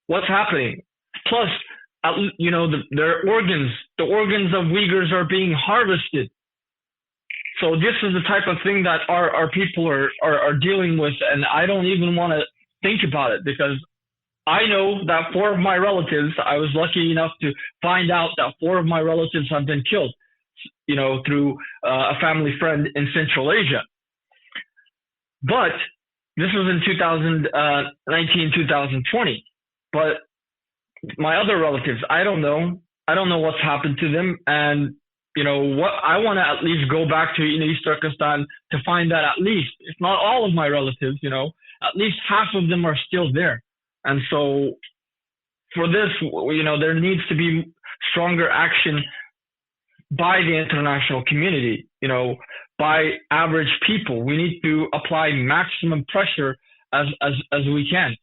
what's happening. Plus, their organs, the organs of Uyghurs are being harvested. So this is the type of thing that our people are dealing with. And I don't even want to think about it, because I know that 4 of my relatives, I was lucky enough to find out that 4 of my relatives have been killed, through a family friend in Central Asia. But this was in 2019, 2020. But my other relatives, I don't know. I don't know what's happened to them. And, what I want to at least go back to East Turkestan to find that at least, if not all of my relatives, at least half of them are still there. And so for this, there needs to be stronger action by the international community, by average people. We need to apply maximum pressure as we can.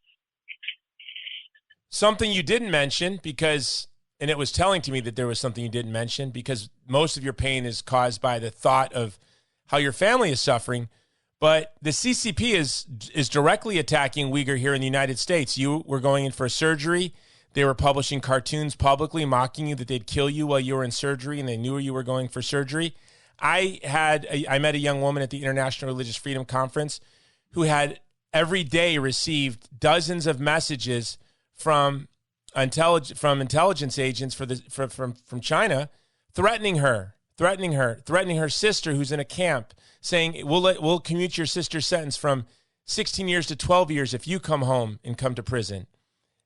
Something you didn't mention, and it was telling to me that there was something you didn't mention, because most of your pain is caused by the thought of how your family is suffering. But the CCP is directly attacking Uyghur here in the United States. You were going in for a surgery. They were publishing cartoons publicly mocking you that they'd kill you while you were in surgery, and they knew you were going for surgery. I met a young woman at the International Religious Freedom Conference who had every day received dozens of messages from intelligence agents from China threatening her sister who's in a camp, saying we'll commute your sister's sentence from 16 years to 12 years if you come home and come to prison.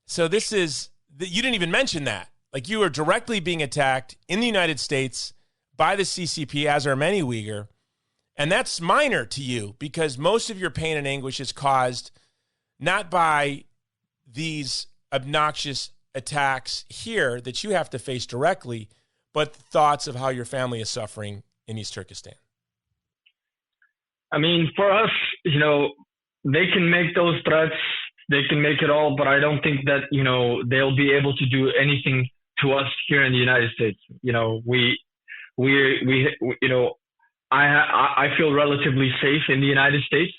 So you didn't even mention that. Like, you are directly being attacked in the United States by the CCP, as are many Uyghur. And that's minor to you, because most of your pain and anguish is caused not by these obnoxious attacks here that you have to face directly, but thoughts of how your family is suffering in East Turkestan. I mean, for us, they can make those threats, they can make it all, but I don't think that, they'll be able to do anything to us here in the United States. I feel relatively safe in the United States,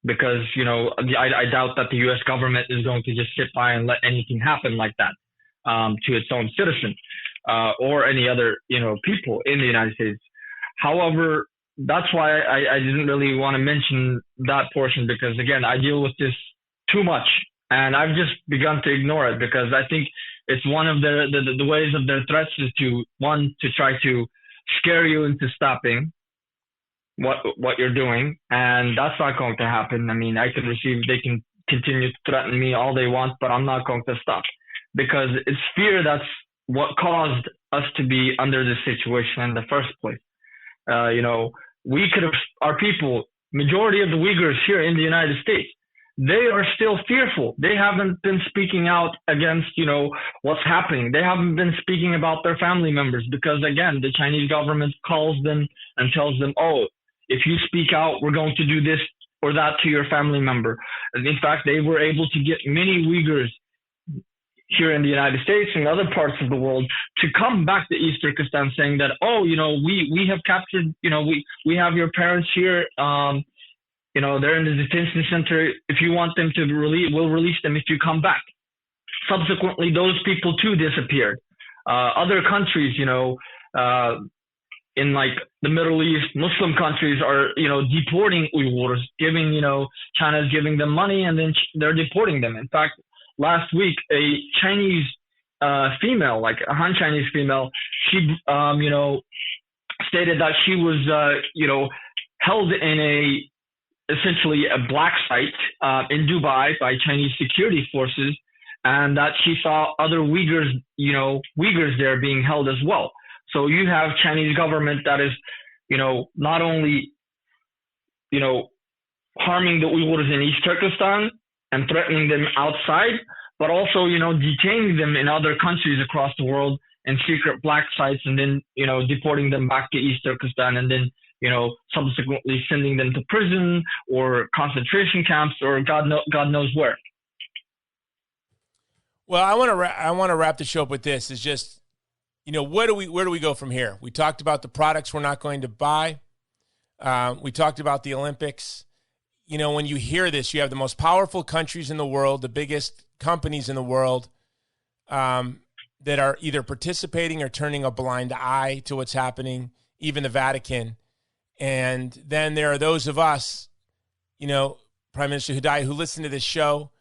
because, I doubt that the U.S. government is going to just sit by and let anything happen like that to its own citizen or any other, people in the United States. However, that's why I didn't really want to mention that portion, because, again, I deal with this too much, and I've just begun to ignore it, because I think it's one of the ways of their threats is to try to scare you into stopping what you're doing, and that's not going to happen. I mean, they can continue to threaten me all they want, but I'm not going to stop, because it's fear that's what caused us to be under this situation in the first place. We could have, our people, majority of the Uyghurs here in the United States, they are still fearful. They haven't been speaking out against, what's happening. They haven't been speaking about their family members because, again, the Chinese government calls them and tells them, oh, if you speak out, we're going to do this or that to your family member. And in fact, they were able to get many Uyghurs here in the United States and other parts of the world to come back to East Turkestan saying that, oh, we have captured, we have your parents here, they're in the detention center. If you want them to release, we'll release them if you come back. Subsequently, those people too disappeared. Other countries, in like the Middle East, Muslim countries are, deporting Uyghurs, China's giving them money and then they're deporting them. In fact, last week, a Chinese female, like a Han Chinese female, she, stated that she was, held in essentially a black site in Dubai by Chinese security forces, and that she saw other Uyghurs there being held as well. So you have Chinese government that is, not only, harming the Uyghurs in East Turkestan and threatening them outside, but also, detaining them in other countries across the world in secret black sites and then, deporting them back to East Turkestan and then, subsequently sending them to prison or concentration camps or God knows where. Well, I want to wrap the show up with this. Is just, where do we go from here? We talked about the products we're not going to buy. We talked about the Olympics. When you hear this, you have the most powerful countries in the world, the biggest companies in the world, that are either participating or turning a blind eye to what's happening, even the Vatican. And then there are those of us, Prime Minister Hudayar, who listen to this show,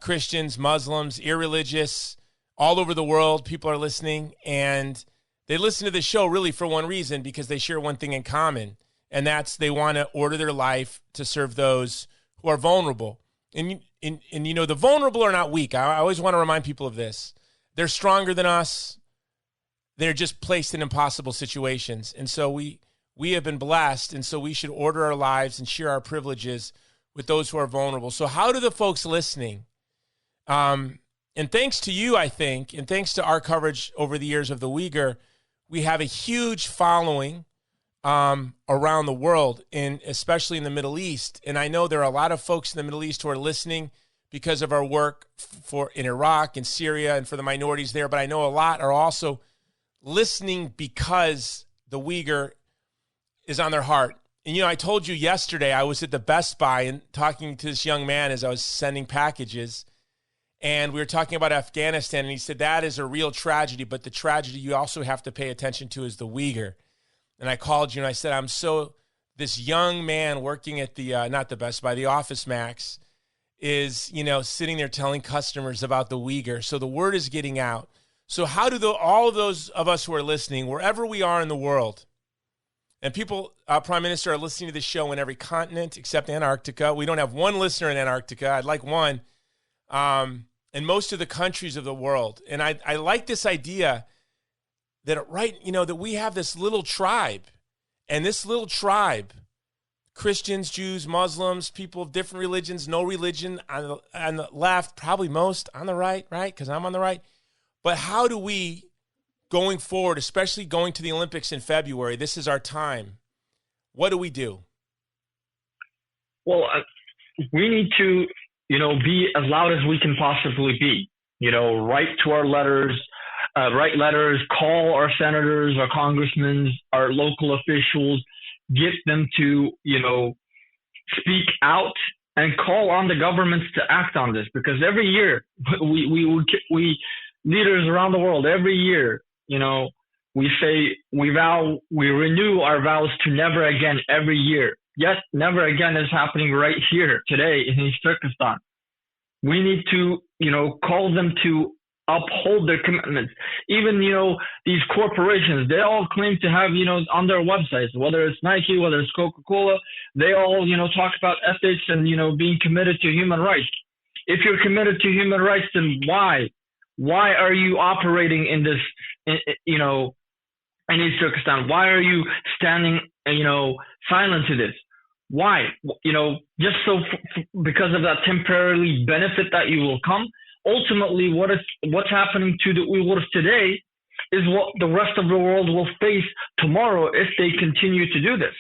Christians, Muslims, irreligious, all over the world, people are listening. And they listen to this show really for one reason, because they share one thing in common, and that's they want to order their life to serve those who are vulnerable. And the vulnerable are not weak. I always want to remind people of this. They're stronger than us. They're just placed in impossible situations. And so we have been blessed, and so we should order our lives and share our privileges with those who are vulnerable. So how do the folks listening, and thanks to you, I think, and thanks to our coverage over the years of the Uyghur, we have a huge following around the world, and especially in the Middle East. And I know there are a lot of folks in the Middle East who are listening because of our work in Iraq and Syria and for the minorities there. But I know a lot are also listening because the Uyghur is on their heart. And, I told you yesterday I was at the Best Buy and talking to this young man as I was sending packages. And we were talking about Afghanistan. And he said, that is a real tragedy. But the tragedy you also have to pay attention to is the Uyghur. And I called you and I said, this young man working at the, not the Best Buy, the Office Max is, sitting there telling customers about the Uyghur. So the word is getting out. So how do all of those of us who are listening, wherever we are in the world, and people, Prime Minister, are listening to this show in every continent except Antarctica. We don't have one listener in Antarctica. I'd like one. In most of the countries of the world. And I like this idea that that we have this little tribe. And this little tribe, Christians, Jews, Muslims, people of different religions, no religion, on the left, probably most on the right, because I'm on the right. But how do we, going forward, especially going to the Olympics in February, this is our time. What do we do? Well, we need to, be as loud as we can possibly be. Write letters, call our senators, our congressmen, our local officials, get them to, speak out and call on the governments to act on this. Because every year, we leaders around the world, every year, we say, we renew our vows to never again every year. Yet never again is happening right here today in East Turkestan. We need to, call them to uphold their commitments. Even, these corporations, they all claim to have, on their websites, whether it's Nike, whether it's Coca-Cola, they all, talk about ethics and, being committed to human rights. If you're committed to human rights, then why Why are you operating in this, in East Turkestan? Why are you standing, silent to this? Why? Just because of that temporary benefit that you will come. Ultimately, what's happening to the Uyghurs today is what the rest of the world will face tomorrow if they continue to do this.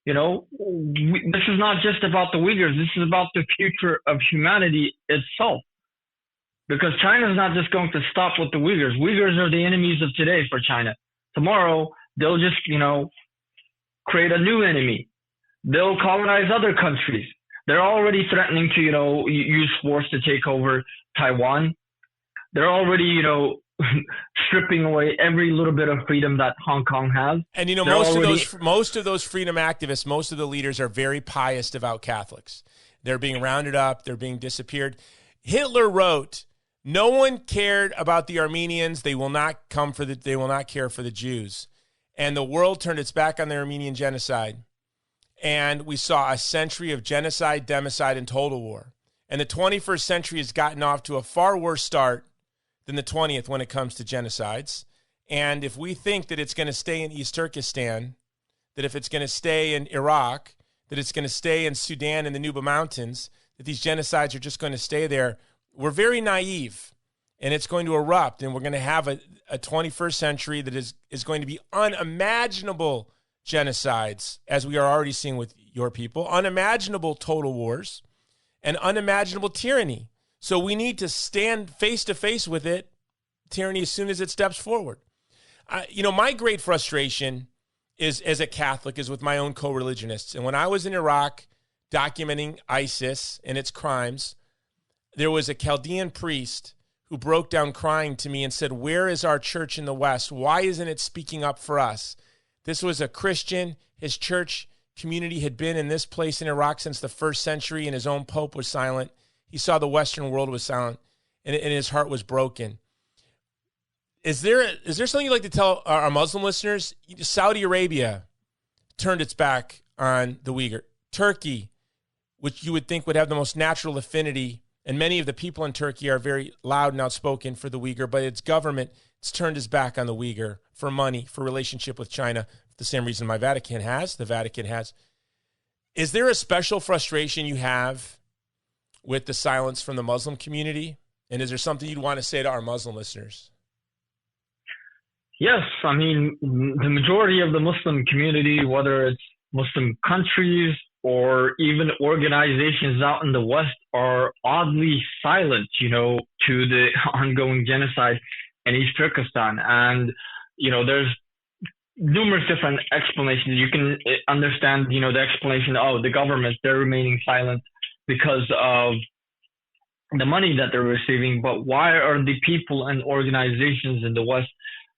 This is not just about the Uyghurs. This is about the future of humanity itself. Because China is not just going to stop with the Uyghurs. Uyghurs are the enemies of today for China. Tomorrow, they'll just, create a new enemy. They'll colonize other countries. They're already threatening to, use force to take over Taiwan. They're already, stripping away every little bit of freedom that Hong Kong has. And, most of those freedom activists, most of the leaders are very pious devout Catholics. They're being rounded up. They're being disappeared. Hitler wrote, "No one cared about the Armenians. They will not care for the Jews." And the world turned its back on the Armenian genocide. And we saw a century of genocide, democide, and total war. And the 21st century has gotten off to a far worse start than the 20th when it comes to genocides. And if we think that it's going to stay in East Turkestan, that if it's going to stay in Iraq, that it's going to stay in Sudan and the Nuba Mountains, that these genocides are just going to stay there, we're very naive. And it's going to erupt, and we're going to have a 21st century that is going to be unimaginable genocides, as we are already seeing with your people, unimaginable total wars, and unimaginable tyranny. So we need to stand face to face with it, tyranny, as soon as it steps forward. My great frustration is, as a Catholic, is with my own co-religionists. And when I was in Iraq documenting ISIS and its crimes, there was a Chaldean priest who broke down crying to me and said, "Where is our church in the West? Why isn't it speaking up for us?" This was a Christian. His church community had been in this place in Iraq since the 1st century, and his own pope was silent. He saw the Western world was silent, and his heart was broken. Is there something you'd like to tell our Muslim listeners? Saudi Arabia turned its back on the Uyghur. Turkey, which you would think would have the most natural affinity, and many of the people in Turkey are very loud and outspoken for the Uyghur, but its government has turned its back on the Uyghur for money, for relationship with China, the same reason the Vatican has. Is there a special frustration you have with the silence from the Muslim community? And is there something you'd want to say to our Muslim listeners? Yes. I mean, the majority of the Muslim community, whether it's Muslim countries or even organizations out in the West, are oddly silent, to the ongoing genocide in East Turkestan. And, there's numerous different explanations. You can understand, the explanation, the government, they're remaining silent because of the money that they're receiving. But why are the people and organizations in the West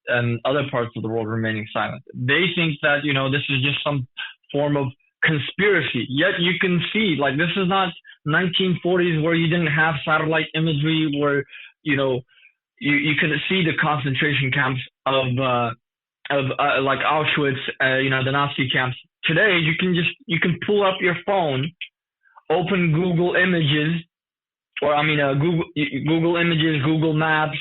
and other parts of the world remaining silent? They think that, this is just some form of conspiracy. Yet you can see, this is not 1940s where you didn't have satellite imagery, where, you can see the concentration camps of like Auschwitz, the Nazi camps. Today, you can pull up your phone, open Google Images, or Google Images, Google Maps,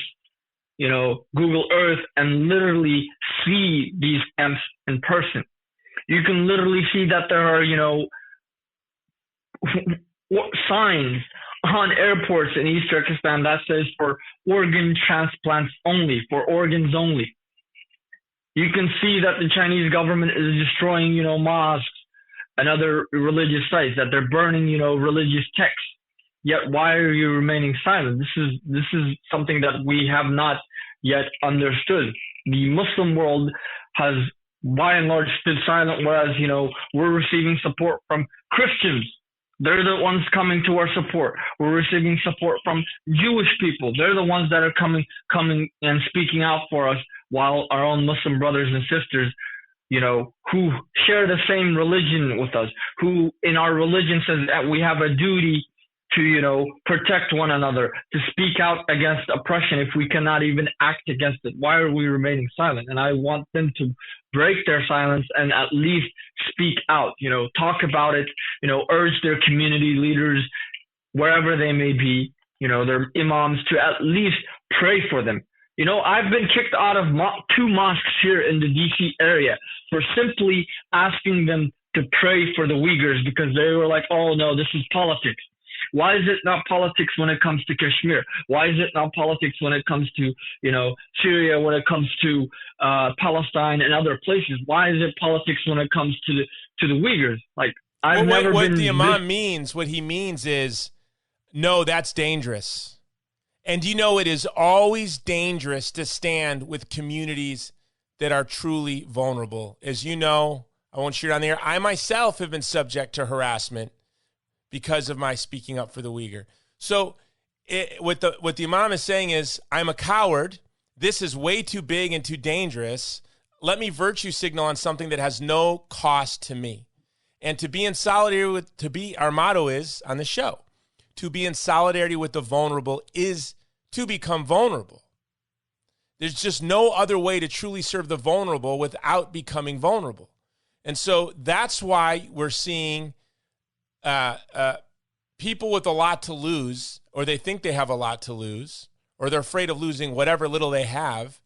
Google Earth, and literally see these camps in person. You can literally see that there are, signs on airports in East Turkestan that says for organ transplants only, for organs only. You can see that the Chinese government is destroying, mosques and other religious sites, that they're burning, religious texts. Yet why are you remaining silent? This is something that we have not yet understood. The Muslim world has, by and large, stood silent, whereas, we're receiving support from Christians. They're the ones coming to our support. We're receiving support from Jewish people. They're the ones that are coming and speaking out for us, while our own Muslim brothers and sisters, who share the same religion with us, who in our religion says that we have a duty to, protect one another, to speak out against oppression if we cannot even act against it. Why are we remaining silent? And I want them to break their silence and at least speak out, talk about it, urge their community leaders, wherever they may be, their imams, to at least pray for them. You know, I've been kicked out of two mosques here in the DC area for simply asking them to pray for the Uyghurs because they were like, oh no, this is politics. Why is it not politics when it comes to Kashmir? Why is it not politics when it comes to, you know, Syria, when it comes to Palestine and other places? Why is it politics when it comes to the Uyghurs? Like, I've never what been the Imam means, what he means is, no, that's dangerous. And you know, it is always dangerous to stand with communities that are truly vulnerable. As you know, I won't share it on the air, I myself have been subject to harassment because of my speaking up for the Uyghur. So what the Imam is saying is, I'm a coward. This is way too big and too dangerous. Let me virtue signal on something that has no cost to me. And to be in solidarity our motto is on the show, to be in solidarity with the vulnerable is to become vulnerable. There's just no other way to truly serve the vulnerable without becoming vulnerable. And so that's why we're seeing people with a lot to lose, or they think they have a lot to lose, or they're afraid of losing whatever little they have.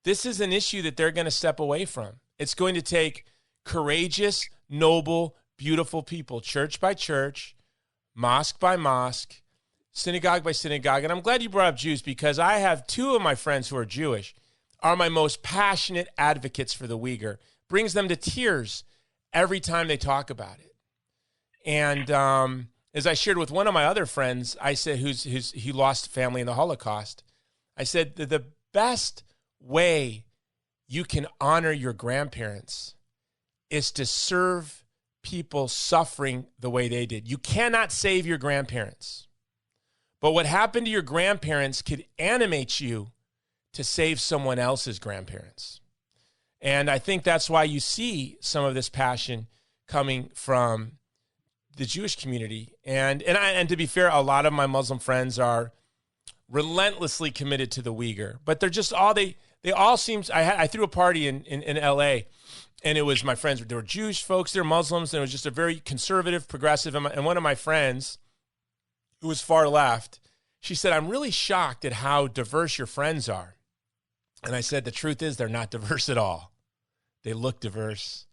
This is an issue that they're going to step away from. It's going to take courageous, noble, beautiful people, church by church, mosque by mosque, synagogue by synagogue. And I'm glad you brought up Jews, because I have two of my friends who are Jewish, are my most passionate advocates for the Uyghur. Brings them to tears every time they talk about it. And as I shared with one of my other friends, I said, he lost family in the Holocaust. I said that the best way you can honor your grandparents is to serve people suffering the way they did. You cannot save your grandparents. But what happened to your grandparents could animate you to save someone else's grandparents. And I think that's why you see some of this passion coming from the Jewish community. And to be fair, a lot of my Muslim friends are relentlessly committed to the Uyghur, but they're just all, they all seem, I threw a party in LA, and it was my friends, there were Jewish folks, they're Muslims, and it was just a very conservative, progressive, and one of my friends who was far left, she said, I'm really shocked at how diverse your friends are. And I said, the truth is they're not diverse at all. They look diverse.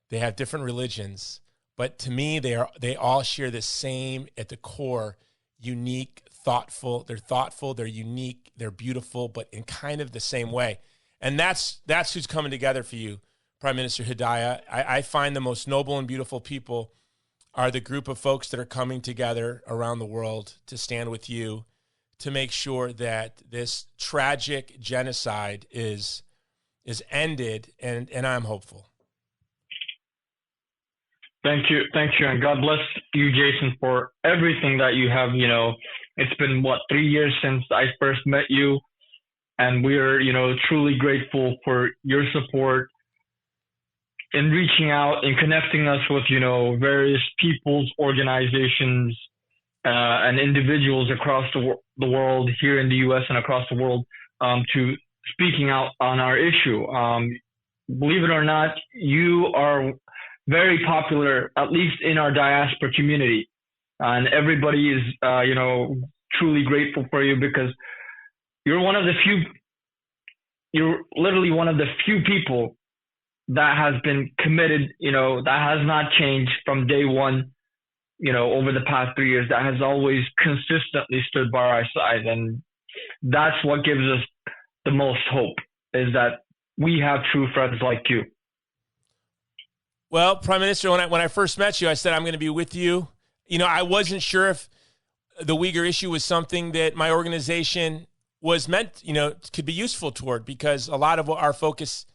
They have different religions. But to me, they all share the same, at the core, unique, thoughtful. They're unique, they're beautiful, but in kind of the same way. And that's who's coming together for you, Prime Minister Hudayar. I find the most noble and beautiful people are the group of folks that are coming together around the world to stand with you to make sure that this tragic genocide is ended, and I'm hopeful. Thank you, and God bless you, Jason, for everything that you have. You know, it's been 3 years since I first met you, and we are, truly grateful for your support in reaching out and connecting us with, various people's organizations and individuals across the world, here in the U.S. and across the world, to speaking out on our issue. Believe it or not, you are very popular, at least in our diaspora community. And everybody is, truly grateful for you, because you're literally one of the few people that has been committed, that has not changed from day one, over the past 3 years, that has always consistently stood by our side. And that's what gives us the most hope, is that we have true friends like you. Well, Prime Minister, when I first met you, I said I'm going to be with you. I wasn't sure if the Uyghur issue was something that my organization was meant, could be useful toward, because a lot of what our focus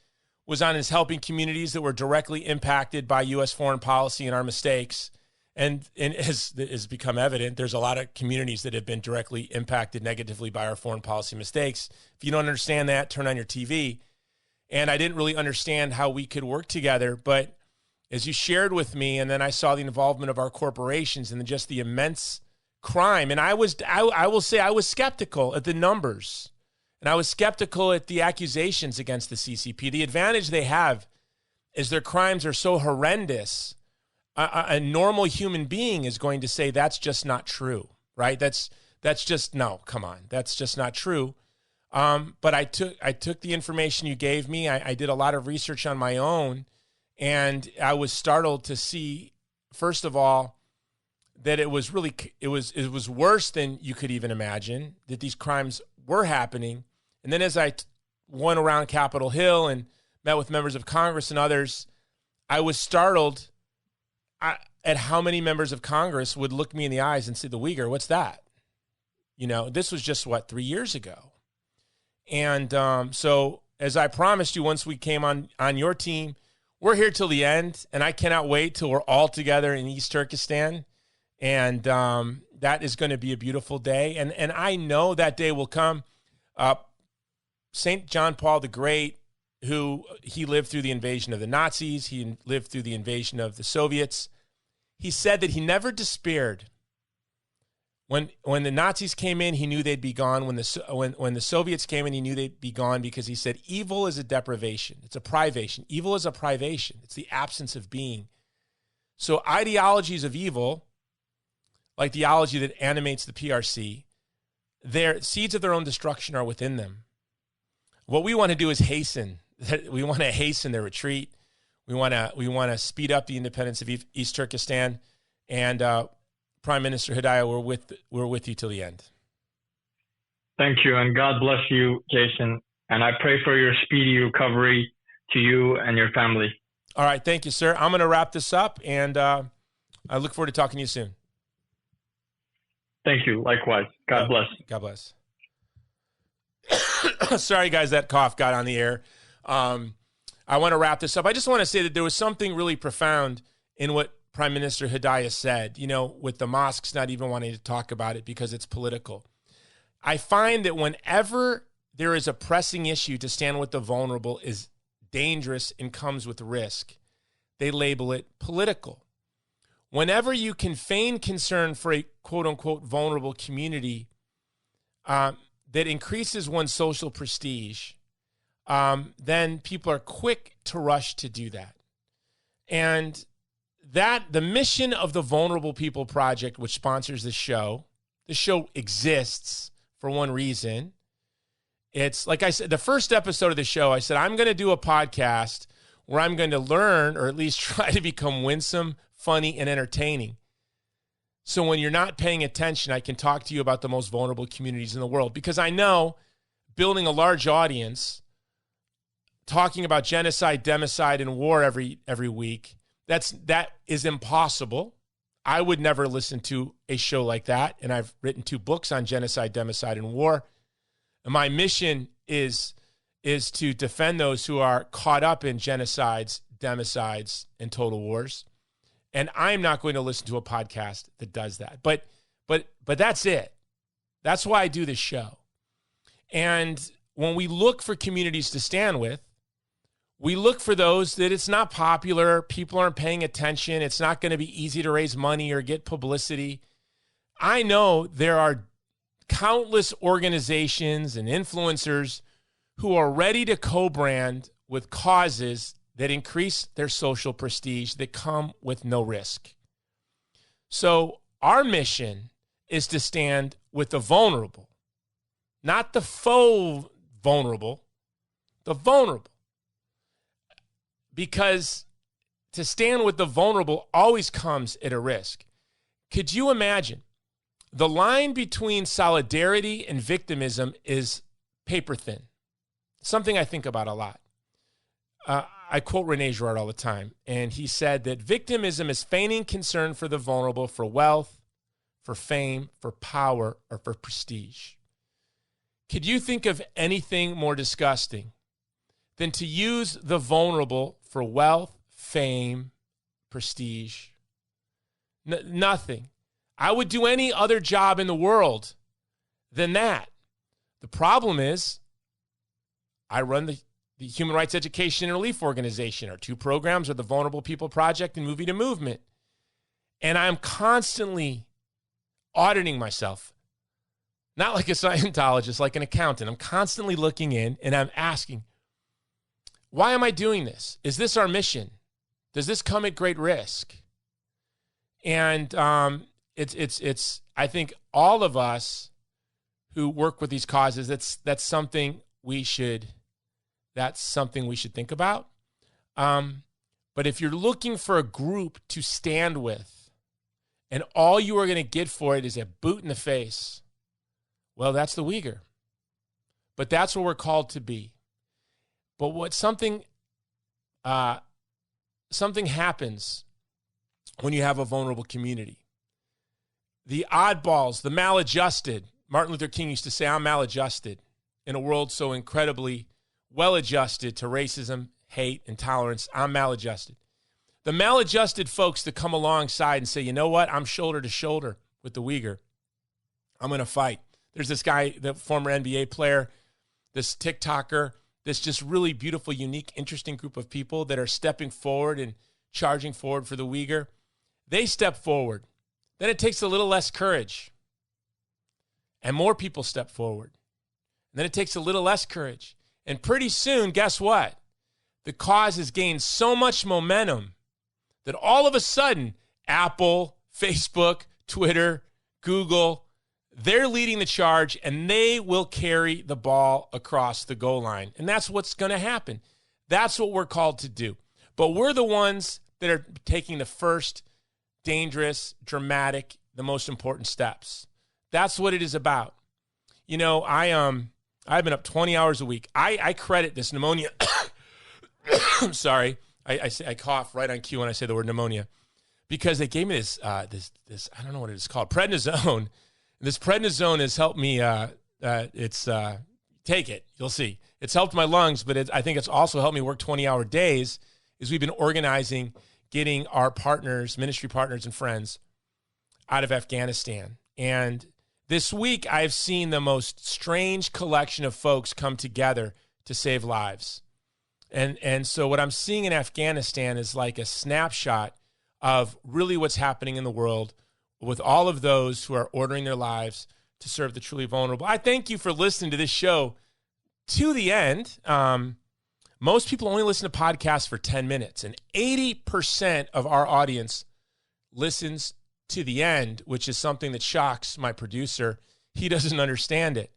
was on is helping communities that were directly impacted by U.S. foreign policy and our mistakes. And as has become evident, there's a lot of communities that have been directly impacted negatively by our foreign policy mistakes. If you don't understand that, turn on your TV. And I didn't really understand how we could work together, but as you shared with me, and then I saw the involvement of our corporations and just the immense crime. And I will say I was skeptical at the numbers, and I was skeptical at the accusations against the CCP. The advantage they have is their crimes are so horrendous. A normal human being is going to say that's just not true, right? That's That's just, no, come on. That's just not true. But I took the information you gave me. I did a lot of research on my own, and I was startled to see, first of all, that it was worse than you could even imagine, that these crimes were happening. And then as I went around Capitol Hill and met with members of Congress and others, I was startled at how many members of Congress would look me in the eyes and say, "The Uyghur, what's that?" This was just, 3 years ago. And so as I promised you, once we came on your team, we're here till the end, and I cannot wait till we're all together in East Turkestan. And that is going to be a beautiful day. And I know that day will come. St. John Paul the Great, he lived through the invasion of the Nazis. He lived through the invasion of the Soviets. He said that he never despaired. When the Nazis came in, he knew they'd be gone. When the Soviets came in, he knew they'd be gone, because he said, evil is a deprivation. It's a privation. Evil is a privation. It's the absence of being. So ideologies of evil, like the ideology that animates the PRC, their seeds of their own destruction are within them. What we want to do is hasten. We want to hasten their retreat. We want to speed up the independence of East Turkestan. And Prime Minister Hudayar, we're with you till the end. Thank you, and God bless you, Jason. And I pray for your speedy recovery to you and your family. All right, thank you, sir. I'm going to wrap this up, and I look forward to talking to you soon. Thank you. Likewise. God bless. God bless. Sorry, guys, that cough got on the air. I want to wrap this up. I just want to say that there was something really profound in what Prime Minister Hudayar said, with the mosques not even wanting to talk about it because it's political. I find that whenever there is a pressing issue, to stand with the vulnerable is dangerous and comes with risk. They label it political. Whenever you can feign concern for a quote-unquote vulnerable community that increases one's social prestige, then people are quick to rush to do that. And the mission of the Vulnerable People Project, which sponsors the show exists for one reason. It's like I said, the first episode of the show, I said, I'm going to do a podcast where I'm going to learn, or at least try to become winsome, funny, and entertaining. So when you're not paying attention, I can talk to you about the most vulnerable communities in the world, because I know building a large audience, talking about genocide, democide, and war every week, that is impossible. I would never listen to a show like that, and I've written 2 books on genocide, democide, and war. And my mission is to defend those who are caught up in genocides, democides, and total wars. And I'm not going to listen to a podcast that does that. But that's it. That's why I do this show. And when we look for communities to stand with, we look for those that it's not popular, people aren't paying attention, it's not going to be easy to raise money or get publicity. I know there are countless organizations and influencers who are ready to co-brand with causes that increase their social prestige that come with no risk. So our mission is to stand with the vulnerable, not the faux vulnerable, the vulnerable. Because to stand with the vulnerable always comes at a risk. Could you imagine? The line between solidarity and victimism is paper thin. Something I think about a lot. I quote Rene Girard all the time, and he said that victimism is feigning concern for the vulnerable for wealth, for fame, for power, or for prestige. Could you think of anything more disgusting than to use the vulnerable for wealth, fame, prestige? Nothing. I would do any other job in the world than that. The problem is I run the Human Rights Education and Relief Organization. Our 2 programs are the Vulnerable People Project and Movie to Movement. And I'm constantly auditing myself. Not like a Scientologist, like an accountant. I'm constantly looking in and I'm asking, why am I doing this? Is this our mission? Does this come at great risk? And it's I think all of us who work with these causes, that's something we should think about. But if you're looking for a group to stand with and all you are going to get for it is a boot in the face, well, that's the Uyghur. But that's what we're called to be. But what something happens when you have a vulnerable community. The oddballs, the maladjusted. Martin Luther King used to say, I'm maladjusted in a world so incredibly well-adjusted to racism, hate, intolerance. I'm maladjusted. The maladjusted folks that come alongside and say, you know what? I'm shoulder to shoulder with the Uyghur. I'm going to fight. There's this guy, the former NBA player, this TikToker, this just really beautiful, unique, interesting group of people that are stepping forward and charging forward for the Uyghur. They step forward. Then it takes a little less courage. And more people step forward. And then it takes a little less courage. And pretty soon, guess what? The cause has gained so much momentum that all of a sudden, Apple, Facebook, Twitter, Google, they're leading the charge, and they will carry the ball across the goal line. And that's what's going to happen. That's what we're called to do. But we're the ones that are taking the first dangerous, dramatic, the most important steps. That's what it is about. You know, I've been up 20 hours a week. I credit this pneumonia. I'm sorry. I cough right on cue when I say the word pneumonia, because they gave me this I don't know what it is called, prednisone. This prednisone has helped me. Take it. You'll see. It's helped my lungs, but I think it's also helped me work 20-hour days. Is we've been organizing, getting our partners, ministry partners, and friends out of Afghanistan. And this week, I've seen the most strange collection of folks come together to save lives. And so what I'm seeing in Afghanistan is like a snapshot of really what's happening in the world with all of those who are ordering their lives to serve the truly vulnerable. I thank you for listening to this show to the end. Most people only listen to podcasts for 10 minutes, and 80% of our audience listens to the end, which is something that shocks my producer. He doesn't understand it.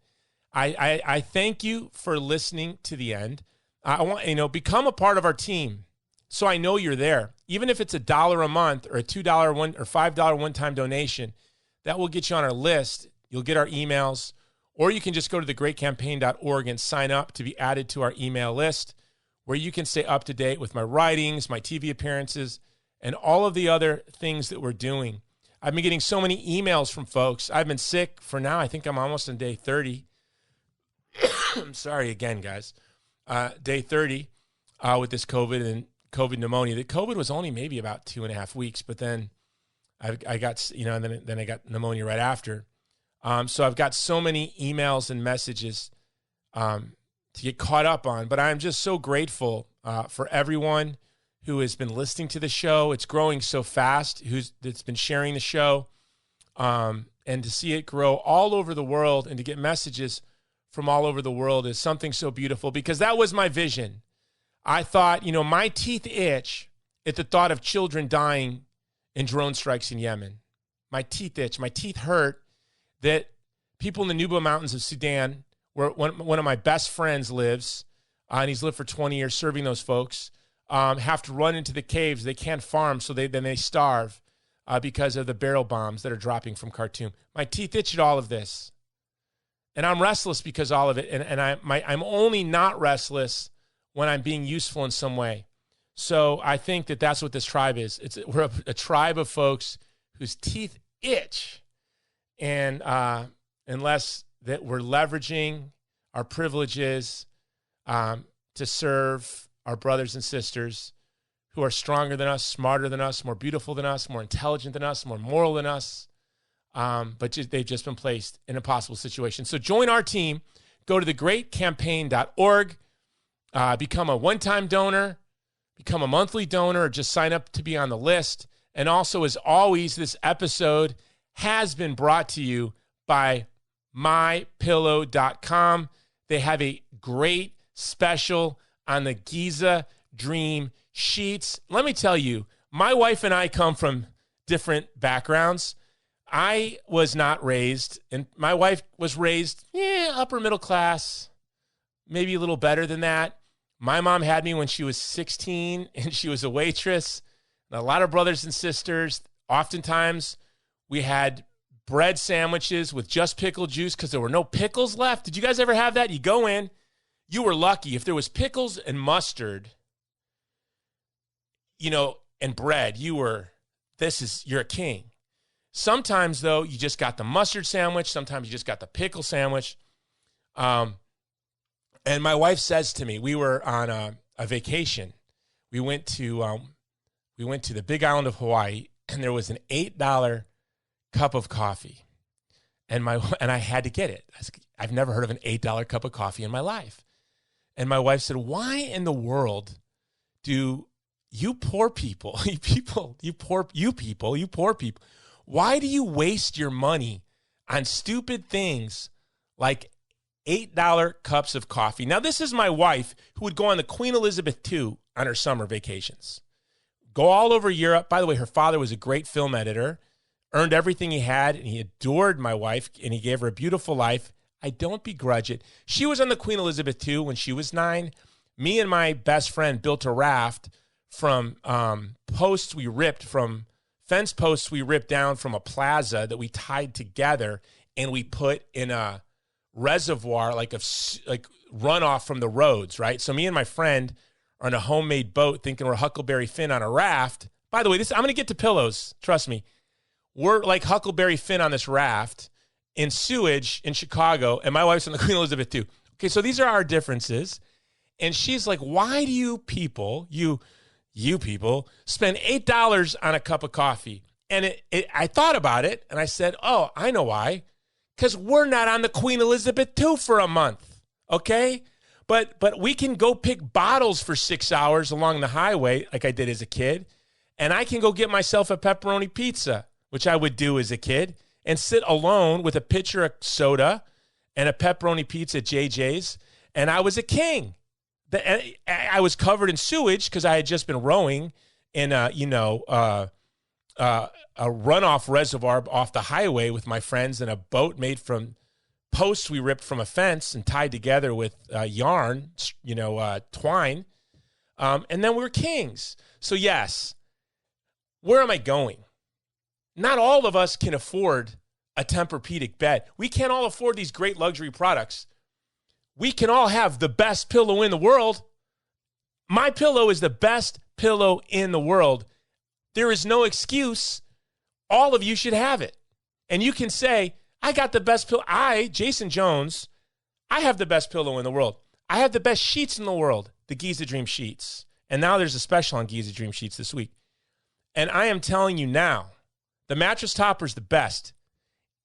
I thank you for listening to the end. I want, become a part of our team so I know you're there. Even if it's $1 a month or a $2 or $5 one-time donation, that will get you on our list. You'll get our emails, or you can just go to thegreatcampaign.org and sign up to be added to our email list, where you can stay up to date with my writings, my TV appearances, and all of the other things that we're doing. I've been getting so many emails from folks. I've been sick for now. I think I'm almost on day 30. I'm sorry again, guys. Day 30 with this COVID and COVID pneumonia. The COVID was only maybe about 2.5 weeks, but then I got, and then I got pneumonia right after. So I've got so many emails and messages to get caught up on, but I'm just so grateful for everyone who has been listening to the show. It's growing so fast, that's been sharing the show, and to see it grow all over the world and to get messages from all over the world is something so beautiful, because that was my vision. I thought, my teeth itch at the thought of children dying in drone strikes in Yemen. My teeth itch. My teeth hurt that people in the Nuba Mountains of Sudan, where one of my best friends lives, and he's lived for 20 years serving those folks, have to run into the caves. They can't farm, so then they starve because of the barrel bombs that are dropping from Khartoum. My teeth itch at all of this. And I'm restless because of all of it. And I'm only not restless when I'm being useful in some way. So I think that that's what this tribe is. We're a tribe of folks whose teeth itch. And unless that we're leveraging our privileges to serve our brothers and sisters who are stronger than us, smarter than us, more beautiful than us, more intelligent than us, more moral than us. But they've just been placed in impossible situations. So join our team. Go to thegreatcampaign.org. Become a one-time donor, become a monthly donor, or just sign up to be on the list. And also, as always, this episode has been brought to you by mypillow.com. They have a great special on the Giza Dream sheets. Let me tell you, my wife and I come from different backgrounds. I was not raised, and my wife was raised, upper middle class, maybe a little better than that. My mom had me when she was 16, and she was a waitress. And a lot of brothers and sisters. Oftentimes, we had bread sandwiches with just pickle juice because there were no pickles left. Did you guys ever have that? You go in, you were lucky. If there was pickles and mustard, and bread, you're a king. Sometimes, though, you just got the mustard sandwich. Sometimes you just got the pickle sandwich. And my wife says to me, we were on a vacation. We went to the Big Island of Hawaii, and there was an $8 cup of coffee. And I had to get it. I've never heard of an $8 cup of coffee in my life. And my wife said, why in the world do you poor people, why do you waste your money on stupid things like $8 cups of coffee? Now, this is my wife who would go on the Queen Elizabeth II on her summer vacations. Go all over Europe. By the way, her father was a great film editor, earned everything he had, and he adored my wife, and he gave her a beautiful life. I don't begrudge it. She was on the Queen Elizabeth II when she was 9. Me and my best friend built a raft from fence posts we ripped down from a plaza that we tied together, and we put in a reservoir, like runoff from the roads, right? So me and my friend are on a homemade boat thinking we're Huckleberry Finn on a raft. By the way, I'm going to get to pillows. Trust me. We're like Huckleberry Finn on this raft in sewage in Chicago, and my wife's on the Queen Elizabeth II. Okay, so these are our differences. And she's like, why do you people, you people, spend $8 on a cup of coffee? And I thought about it, and I said, oh, I know why. Because we're not on the Queen Elizabeth II for a month, okay? But we can go pick bottles for 6 hours along the highway like I did as a kid, and I can go get myself a pepperoni pizza, which I would do as a kid, and sit alone with a pitcher of soda and a pepperoni pizza at JJ's, and I was a king. I was covered in sewage because I had just been rowing in a runoff reservoir off the highway with my friends in a boat made from posts we ripped from a fence and tied together with yarn, twine. And then we were kings. So yes, where am I going? Not all of us can afford a Tempur-Pedic bed. We can't all afford these great luxury products. We can all have the best pillow in the world. My pillow is the best pillow in the world. There is no excuse. All of you should have it. And you can say, I got the best pillow. Jason Jones, I have the best pillow in the world. I have the best sheets in the world, the Giza Dream sheets. And now there's a special on Giza Dream sheets this week. And I am telling you now, the mattress topper is the best.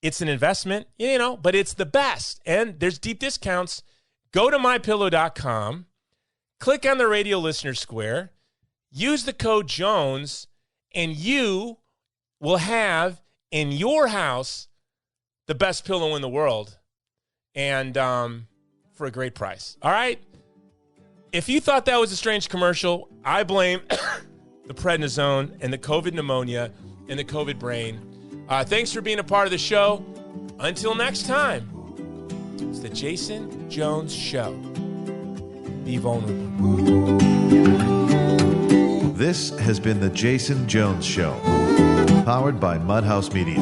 It's an investment, but it's the best. And there's deep discounts. Go to mypillow.com, click on the radio listener square, use the code Jones, and you will have in your house the best pillow in the world, and for a great price. All right? If you thought that was a strange commercial, I blame the prednisone and the COVID pneumonia and the COVID brain. Thanks for being a part of the show. Until next time, it's the Jason Jones Show. Be vulnerable. This has been the Jason Jones Show, powered by Mudhouse Media.